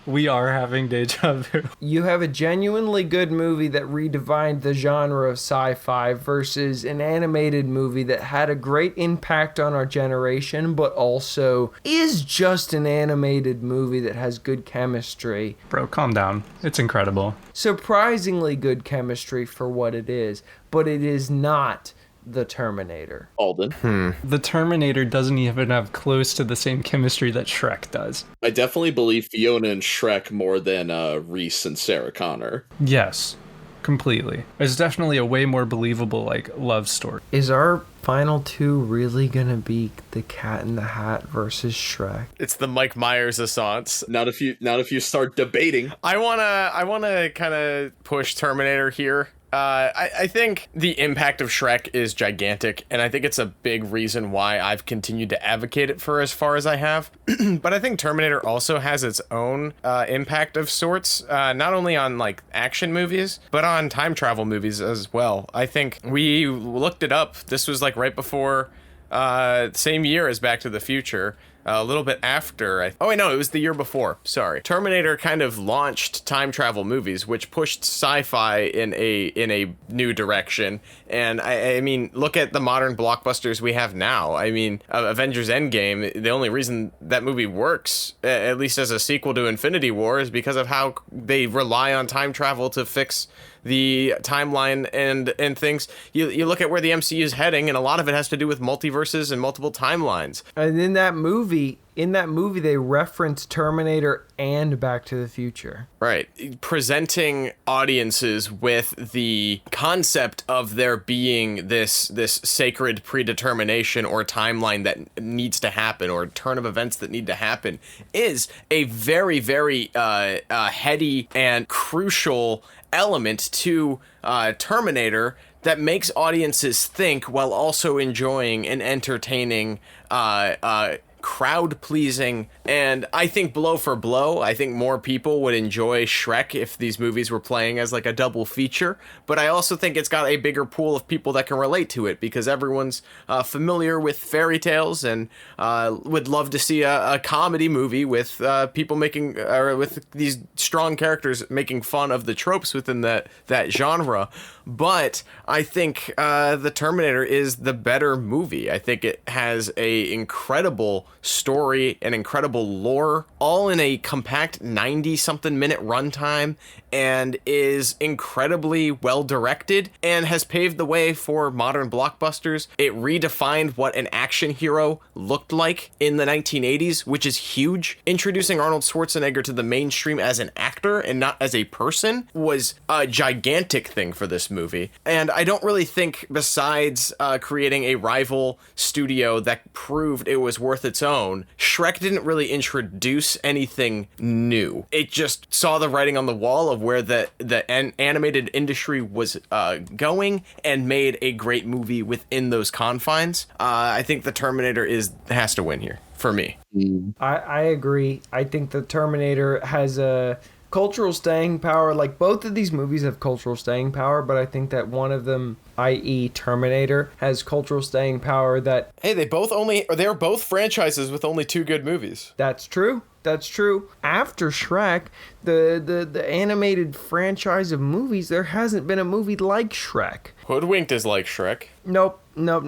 We are having deja vu. You have a genuinely good movie that redefined the genre of sci-fi versus an animated movie that had a great impact on our generation, but also is just an animated movie that has good chemistry. Bro, calm down. It's incredible. Surprisingly good chemistry for what it is, but it is not The Terminator. Alden. The Terminator doesn't even have close to the same chemistry that Shrek does. I definitely believe Fiona and Shrek more than Reese and Sarah Connor. Yes. completely. It's definitely a way more believable, like, love story. Is our final two really gonna be the Cat in the Hat versus Shrek? It's the Mike Myers assance. Not if you start debating. I wanna kind of push Terminator here. I think the impact of Shrek is gigantic, and I think it's a big reason why I've continued to advocate it for as far as I have. But I think Terminator also has its own impact of sorts, not only on like action movies, but on time travel movies as well. I think we looked it up. This was like right before, same year as Back to the Future. A little bit after, it was the year before. Sorry. Terminator kind of launched time travel movies, which pushed sci-fi in a new direction. And I mean, look at the modern blockbusters we have now. I mean, Avengers Endgame, the only reason that movie works, at least as a sequel to Infinity War, is because of how they rely on time travel to fix the timeline and things. You look at where the MCU is heading, and a lot of it has to do with multiverses and multiple timelines. And in that movie, they reference Terminator and Back to the Future. Right. Presenting audiences with the concept of there being this sacred predetermination or timeline that needs to happen, or turn of events that need to happen, is a very, very heady and crucial element to Terminator that makes audiences think while also enjoying and entertaining crowd-pleasing. And I think blow for blow, I think more people would enjoy Shrek if these movies were playing as like a double feature, but I also think it's got a bigger pool of people that can relate to it because everyone's familiar with fairy tales and would love to see a comedy movie with people making, or with these strong characters making fun of the tropes within that genre. But I think the Terminator is the better movie. I think it has a incredible story and incredible lore, all in a compact 90-something minute runtime, and is incredibly well directed and has paved the way for modern blockbusters. It redefined what an action hero looked like in the 1980s, which is huge. Introducing Arnold Schwarzenegger to the mainstream as an actor and not as a person was a gigantic thing for this movie. And I don't really think, besides creating a rival studio that proved it was worth its own, Shrek didn't really introduce anything new. It just saw the writing on the wall of where the animated industry was going and made a great movie within those confines. I think the Terminator has to win here for me. I agree. I think the Terminator has a cultural staying power. Like, both of these movies have cultural staying power, but I think that one of them, i.e. Terminator, has cultural staying power that... Hey, they're both franchises with only 2 good movies. That's true. That's true. After Shrek, the animated franchise of movies, there hasn't been a movie like Shrek. Hoodwinked is like Shrek. Nope. We're not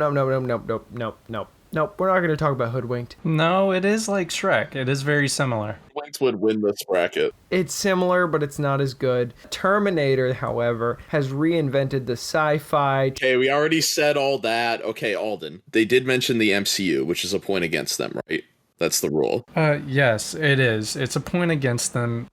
going to talk about Hoodwinked. No, it is like Shrek. It is very similar. Hoodwinked would win this bracket. It's similar, but it's not as good. Terminator, however, has reinvented the sci-fi... Okay, we already said all that. Okay, Alden. They did mention the MCU, which is a point against them, right? That's the rule. Yes, it is. It's a point against them.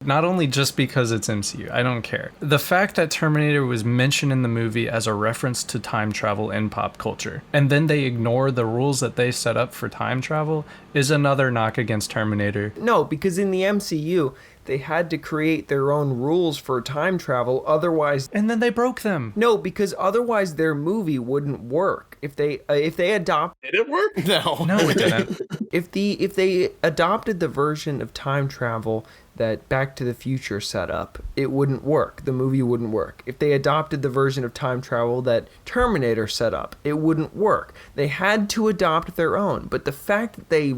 Not only just because it's MCU, I don't care. The fact that Terminator was mentioned in the movie as a reference to time travel in pop culture, and then they ignore the rules that they set up for time travel, is another knock against Terminator. No, because in the MCU, they had to create their own rules for time travel, otherwise... And then they broke them. No, because otherwise their movie wouldn't work. If they adopt... Did it work? No. No, it didn't. If they adopted the version of time travel that Back to the Future set up, it wouldn't work. The movie wouldn't work. If they adopted the version of time travel that Terminator set up, it wouldn't work. They had to adopt their own. But the fact that they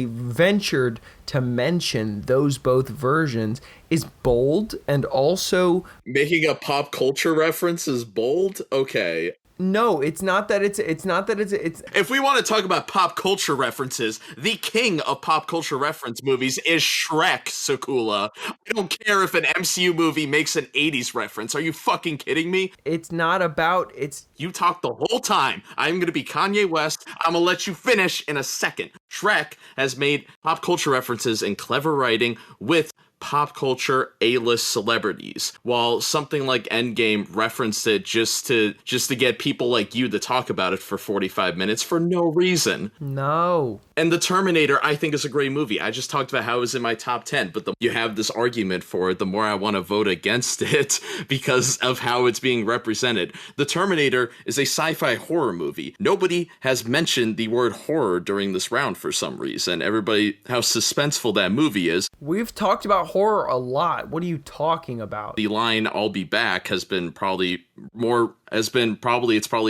ventured to mention those both versions is bold, and also... Making a pop culture reference is bold? Okay. No, it's not that it's If we want to talk about pop culture references, the king of pop culture reference movies is Shrek, Sakula. I don't care if an MCU movie makes an 80s reference. Are you fucking kidding me? It's not about, it's... You talk the whole time. I'm going to be Kanye West. I'm going to let you finish in a second. Shrek has made pop culture references and clever writing with pop culture A-list celebrities, while something like Endgame referenced it just to get people like you to talk about it for 45 minutes for no reason. No. And The Terminator, I think, is a great movie. I just talked about how it was in my top 10, but you have this argument for it, the more I want to vote against it because of how it's being represented. The Terminator is a sci-fi horror movie. Nobody has mentioned the word horror during this round for some reason. Everybody, how suspenseful that movie is. We've talked about horror a lot. What are you talking about? The line, I'll be back, it's probably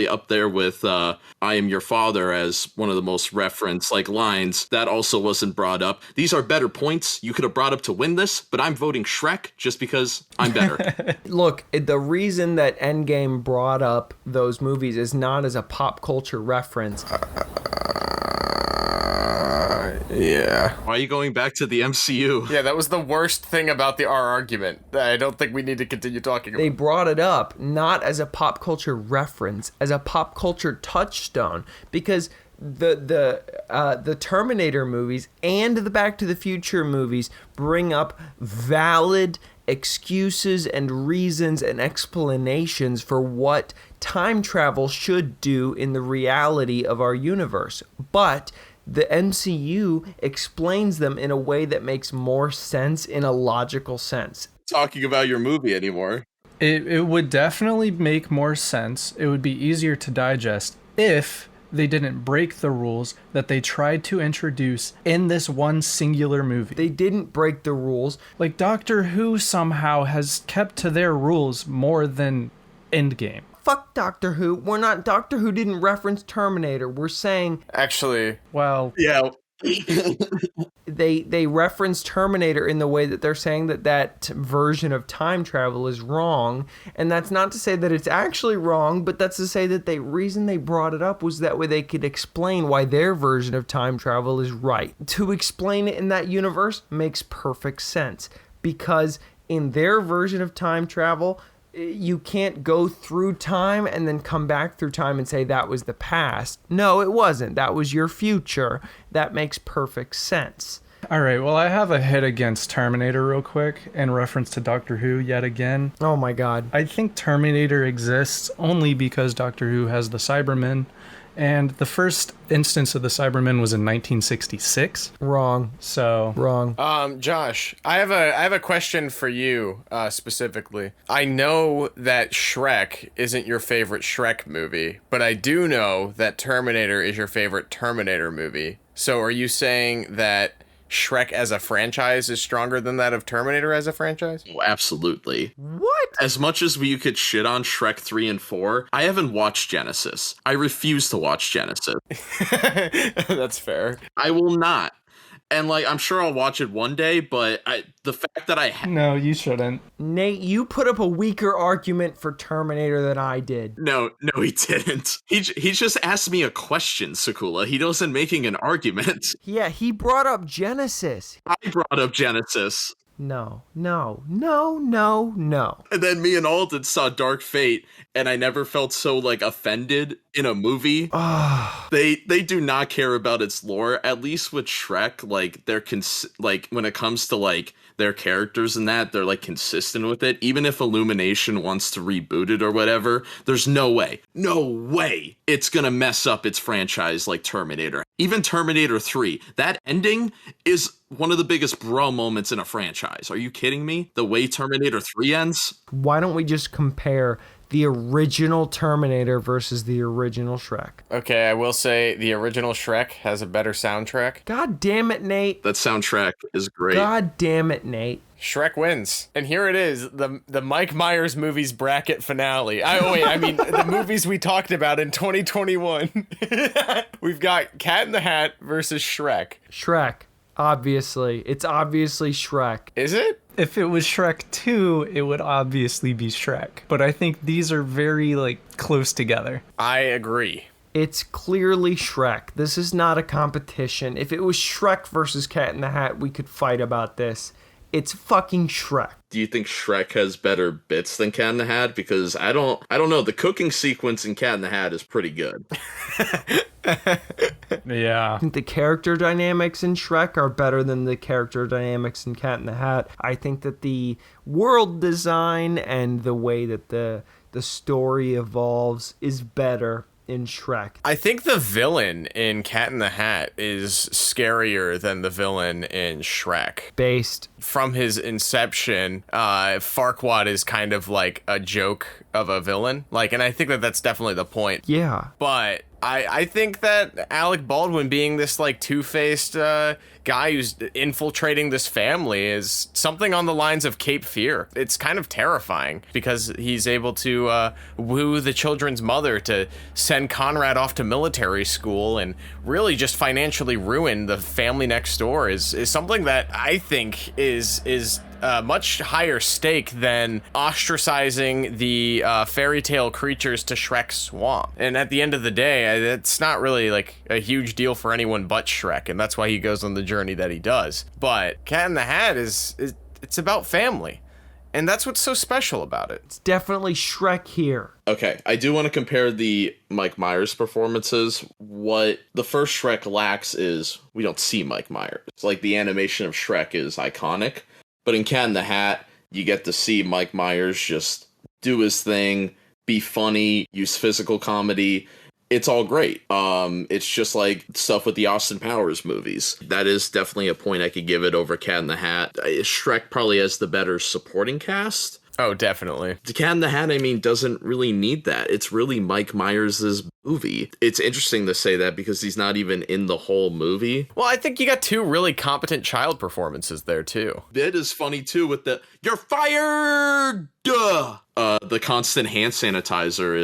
up there with I am your father as one of the most referenced lines. That also wasn't brought up. These are better points you could have brought up to win this, but I'm voting Shrek just because I'm better. Look, the reason that Endgame brought up those movies is not as a pop culture reference. Yeah. Why are you going back to the MCU? Yeah, that was the worst thing about our argument. I don't think we need to continue talking about They brought it up not as a pop culture reference, as a pop culture touchstone, because the Terminator movies and the Back to the Future movies bring up valid excuses and reasons and explanations for what time travel should do in the reality of our universe. But the MCU explains them in a way that makes more sense, in a logical sense. Talking about your movie anymore. It would definitely make more sense. It would be easier to digest if they didn't break the rules that they tried to introduce in this one singular movie. They didn't break the rules. Like, Doctor Who somehow has kept to their rules more than Endgame. Fuck Doctor Who. Doctor Who didn't reference Terminator. We're saying... Actually, Well, Yeah. They reference Terminator in the way that they're saying that version of time travel is wrong, and that's not to say that it's actually wrong, but that's to say that the reason they brought it up was that way they could explain why their version of time travel is right. To explain it in that universe makes perfect sense, because in their version of time travel, you can't go through time and then come back through time and say that was the past. No, it wasn't. That was your future. That makes perfect sense. all right, well, I have a hit against Terminator real quick in reference to Doctor Who yet again. Oh my god. I think Terminator exists only because Doctor Who has the Cybermen, and the first instance of the Cybermen was in 1966. Wrong. So Wrong. Josh, I have a question for you, specifically. I know that Shrek isn't your favorite Shrek movie, but I do know that Terminator is your favorite Terminator movie. So are you saying that Shrek as a franchise is stronger than that of Terminator as a franchise? Oh, absolutely. What? As much as you could shit on Shrek 3 and 4, I haven't watched Genesis. I refuse to watch Genesis. That's fair. I will not. And, I'm sure I'll watch it one day, but the fact that I no, you shouldn't. Nate, you put up a weaker argument for Terminator than I did. No, he didn't. He just asked me a question, Sakula. He wasn't making an argument. Yeah, he brought up Genesis. I brought up Genesis. No. And then me and Alden saw Dark Fate, and I never felt so, offended in a movie. They do not care about its lore, at least with Shrek. They're when it comes to, their characters and that, they're, consistent with it. Even if Illumination wants to reboot it or whatever, there's no way it's gonna mess up its franchise like Terminator. Even Terminator 3, that ending is one of the biggest bro moments in a franchise. Are you kidding me? The way Terminator 3 ends? Why don't we just compare the original Terminator versus the original Shrek? Okay, I will say the original Shrek has a better soundtrack. God damn it, Nate. That soundtrack is great. God damn it, Nate. Shrek wins. And here it is, the Mike Myers movies bracket finale. The movies we talked about in 2021. We've got Cat in the Hat versus Shrek. Shrek. Obviously. It's obviously Shrek. Is it? If it was Shrek 2, it would obviously be Shrek. But I think these are very, close together. I agree. It's clearly Shrek. This is not a competition. If it was Shrek versus Cat in the Hat, we could fight about this. It's fucking Shrek. Do you think Shrek has better bits than Cat in the Hat? Because I don't know. The cooking sequence in Cat in the Hat is pretty good. Yeah. I think the character dynamics in Shrek are better than the character dynamics in Cat in the Hat. I think that the world design and the way that the story evolves is better in Shrek. I think the villain in Cat in the Hat is scarier than the villain in Shrek. Based. From his inception, Farquaad is kind of like a joke of a villain. Like, and I think that that's definitely the point. Yeah. But I think that Alec Baldwin being this like two-faced guy who's infiltrating this family is something on the lines of Cape Fear. It's kind of terrifying because he's able to woo the children's mother to send Conrad off to military school and really just financially ruin the family next door is something that I think is much higher stake than ostracizing the fairy tale creatures to Shrek's swamp. And at the end of the day, it's not really like a huge deal for anyone but Shrek, and that's why he goes on the journey that he does. But Cat in the Hat is it's about family. And that's what's so special about it. It's definitely Shrek here. Okay, I do want to compare the Mike Myers performances. What the first Shrek lacks is we don't see Mike Myers. It's like the animation of Shrek is iconic. But in Cat in the Hat, you get to see Mike Myers just do his thing, be funny, use physical comedy. It's all great. It's just like stuff with the Austin Powers movies. That is definitely a point I could give it over Cat in the Hat. Shrek probably has the better supporting cast. Oh, definitely. The Cat in the Hat, I mean, doesn't really need that. It's really Mike Myers' movie. It's interesting to say that because he's not even in the whole movie. Well, I think you got two really competent child performances there, too. It is funny, too, with the, "You're fired!" Duh! The constant hand sanitizer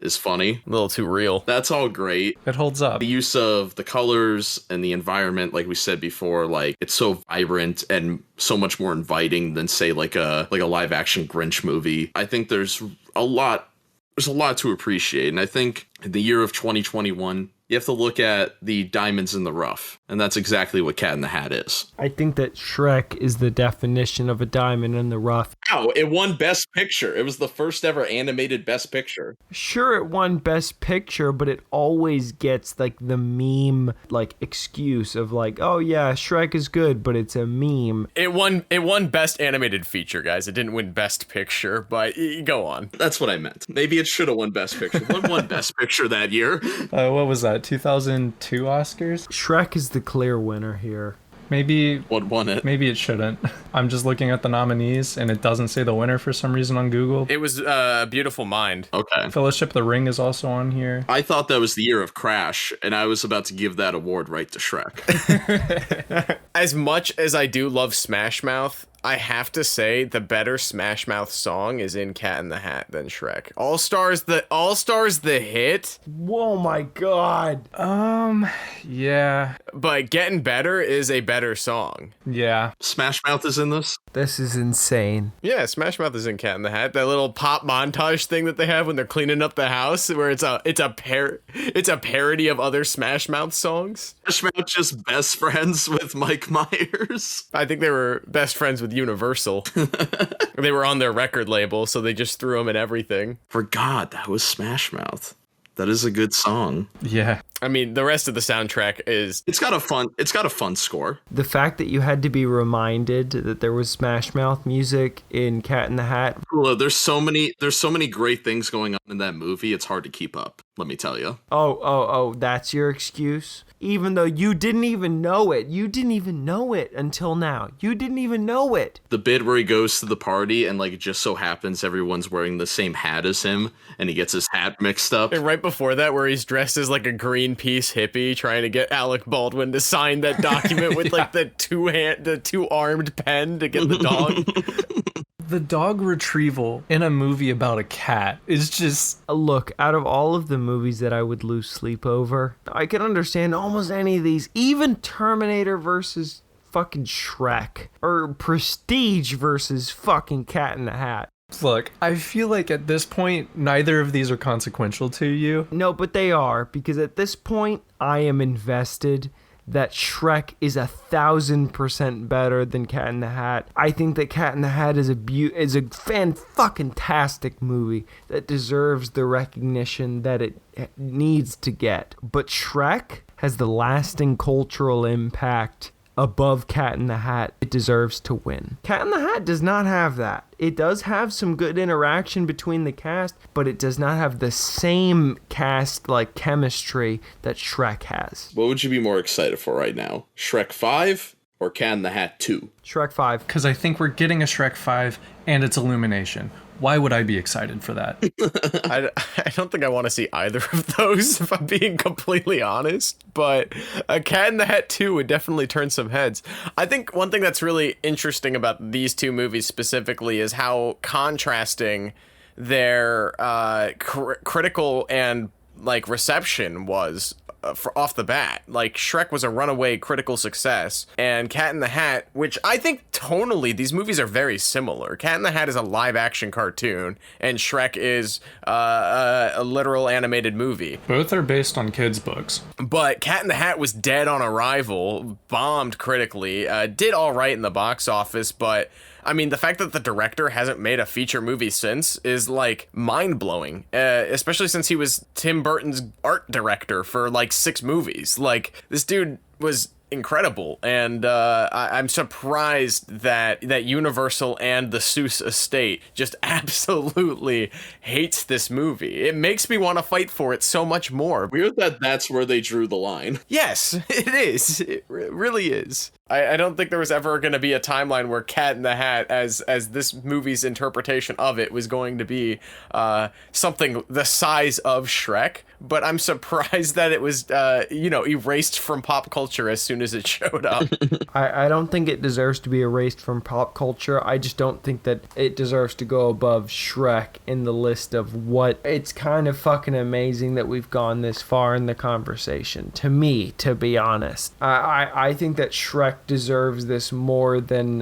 is funny. A little too real. That's all great. It holds up. The use of the colors and the environment, like we said before, like it's so vibrant and so much more inviting than say like a live action Grinch movie. I think there's a lot to appreciate. And I think in the year of 2021, you have to look at the diamonds in the rough. And that's exactly what Cat in the Hat is. I think that Shrek is the definition of a diamond in the rough. Ow, it won Best Picture. It was the first ever animated Best Picture. Sure, it won Best Picture, but it always gets like the meme like excuse of like, oh yeah, Shrek is good, but it's a meme. It won Best Animated Feature, guys. It didn't win Best Picture, but go on. That's what I meant. Maybe it should have won Best Picture. What won Best Picture that year? What was that? 2002 Oscars? Shrek is the clear winner here. Maybe What won it? Maybe it shouldn't. I'm just looking at the nominees and it doesn't say the winner for some reason on Google. It was Beautiful Mind. Okay. Fellowship of the Ring is also on here. I thought that was the year of Crash, and I was about to give that award right to Shrek. As much as I do love Smash Mouth, I have to say the better Smash Mouth song is in Cat in the Hat than Shrek. All Stars the hit, Whoa, my God. Yeah. but Getting Better is a better song. Yeah. Smash Mouth is in this? This is insane. Yeah, Smash Mouth is in Cat in the Hat. That little pop montage thing that they have when they're cleaning up the house, where it's a parody of other Smash Mouth songs. Smash Mouth just best friends with Mike Myers. I think they were best friends with Universal. They were on their record label, so they just threw them in everything. Forgot that was Smash Mouth. That is a good song. Yeah. I mean, the rest of the soundtrack is... It's got a fun score. The fact that you had to be reminded that there was Smash Mouth music in Cat in the Hat. Look, there's so many great things going on in that movie. It's hard to keep up, let me tell you. Oh, that's your excuse? Even though you didn't even know it. You didn't even know it until now. You didn't even know it. The bit where he goes to the party and like it just so happens everyone's wearing the same hat as him and he gets his hat mixed up. And right before that, where he's dressed as like a Greenpeace hippie trying to get Alec Baldwin to sign that document with like the two-armed pen to get the dog. The dog retrieval in a movie about a cat is just... Look, out of all of the movies that I would lose sleep over, I can understand almost any of these. Even Terminator versus fucking Shrek. Or Prestige versus fucking Cat in the Hat. Look, I feel like at this point, neither of these are consequential to you. No, but they are, because at this point, I am invested. that Shrek is 1,000% better than Cat in the Hat. I think that Cat in the Hat is a fan-fucking-tastic movie that deserves the recognition that it needs to get. But Shrek has the lasting cultural impact above Cat in the Hat. It deserves to win. Cat in the Hat does not have that. It does have some good interaction between the cast, but it does not have the same cast-like chemistry that Shrek has. What would you be more excited for right now? Shrek 5 or Cat in the Hat 2? Shrek 5. Because I think we're getting a Shrek 5 and it's Illumination. Why would I be excited for that? I don't think I want to see either of those, if I'm being completely honest. But a Cat in the Hat 2 would definitely turn some heads. I think one thing that's really interesting about these two movies specifically is how contrasting their critical and reception was off the bat. Like, Shrek was a runaway critical success, and Cat in the Hat, which I think tonally these movies are very similar. Cat in the Hat is a live action cartoon, and Shrek is a literal animated movie. Both are based on kids' books. But Cat in the Hat was dead on arrival, bombed critically, did all right in the box office, but I mean, the fact that the director hasn't made a feature movie since is, mind-blowing, especially since he was Tim Burton's art director for, 6 movies. This dude was incredible, and I'm surprised that Universal and the Seuss estate just absolutely hates this movie. It makes me want to fight for it so much more. Weird that that's where they drew the line. Yes, it is. It really is. I don't think there was ever going to be a timeline where Cat in the Hat, as this movie's interpretation of it, was going to be something the size of Shrek. But I'm surprised that it was, erased from pop culture as soon as it showed up. I don't think it deserves to be erased from pop culture. I just don't think that it deserves to go above Shrek in the list of what... It's kind of fucking amazing that we've gone this far in the conversation. To me, to be honest. I think that Shrek deserves this more than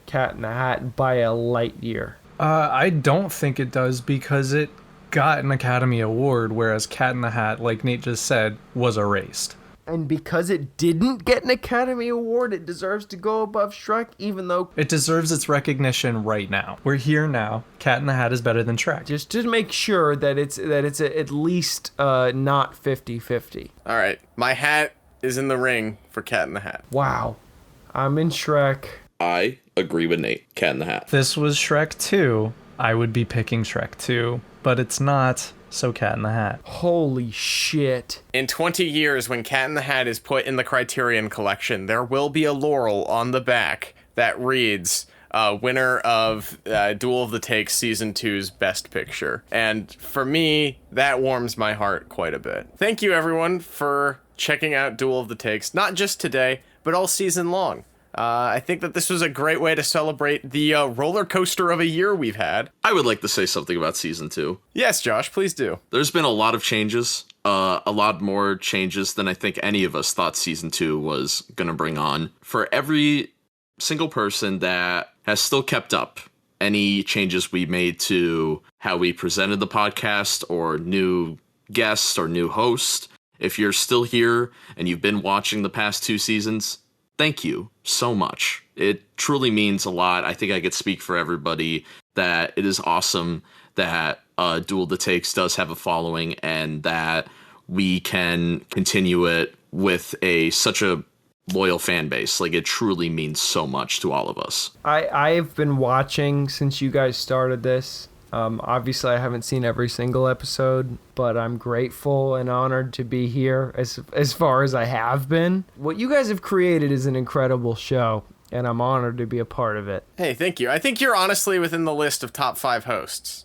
Cat in the Hat by a light year. I don't think it does because it got an Academy Award, whereas Cat in the Hat, like Nate just said, was erased. And because it didn't get an Academy Award, it deserves to go above Shrek, even though... It deserves its recognition right now. We're here now. Cat in the Hat is better than Shrek. Just to make sure that it's at least not 50-50. All right, my hat is in the ring for Cat in the Hat. Wow. I'm in Shrek. I agree with Nate. Cat in the Hat. If this was Shrek 2, I would be picking Shrek 2, but it's not, so Cat in the Hat. Holy shit. In 20 years, when Cat in the Hat is put in the Criterion Collection, there will be a laurel on the back that reads, winner of Duel of the Takes Season 2's Best Picture. And for me, that warms my heart quite a bit. Thank you, everyone, for checking out Duel of the Takes, not just today, but all season long. I think that this was a great way to celebrate the roller coaster of a year we've had. I would like to say something about Season 2. Yes, Josh, please do. There's been a lot of changes, a lot more changes than I think any of us thought Season 2 was going to bring on. For every single person that has still kept up any changes we made to how we presented the podcast or new guests or new hosts, if you're still here and you've been watching the past 2 seasons, thank you so much. It truly means a lot. I think I could speak for everybody that it is awesome that Duel of the Takes does have a following and that we can continue it with such a loyal fan base. Like, it truly means so much to all of us. I've been watching since you guys started this. Obviously, I haven't seen every single episode, but I'm grateful and honored to be here as far as I have been. What you guys have created is an incredible show, and I'm honored to be a part of it. Hey, thank you. I think you're honestly within the list of top 5 hosts.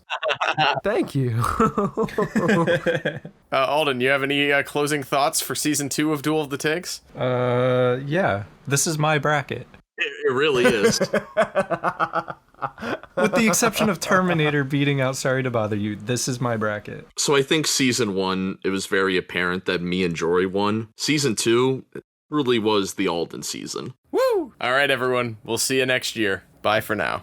Thank you. Alden, you have any closing thoughts for Season 2 of Duel of the Takes? Yeah. This is my bracket. It really is. With the exception of Terminator beating out Sorry to Bother You, this is my bracket. So I think Season 1, it was very apparent that me and Jory won. Season 2 really was the Alden season. Woo! All right, everyone. We'll see you next year. Bye for now.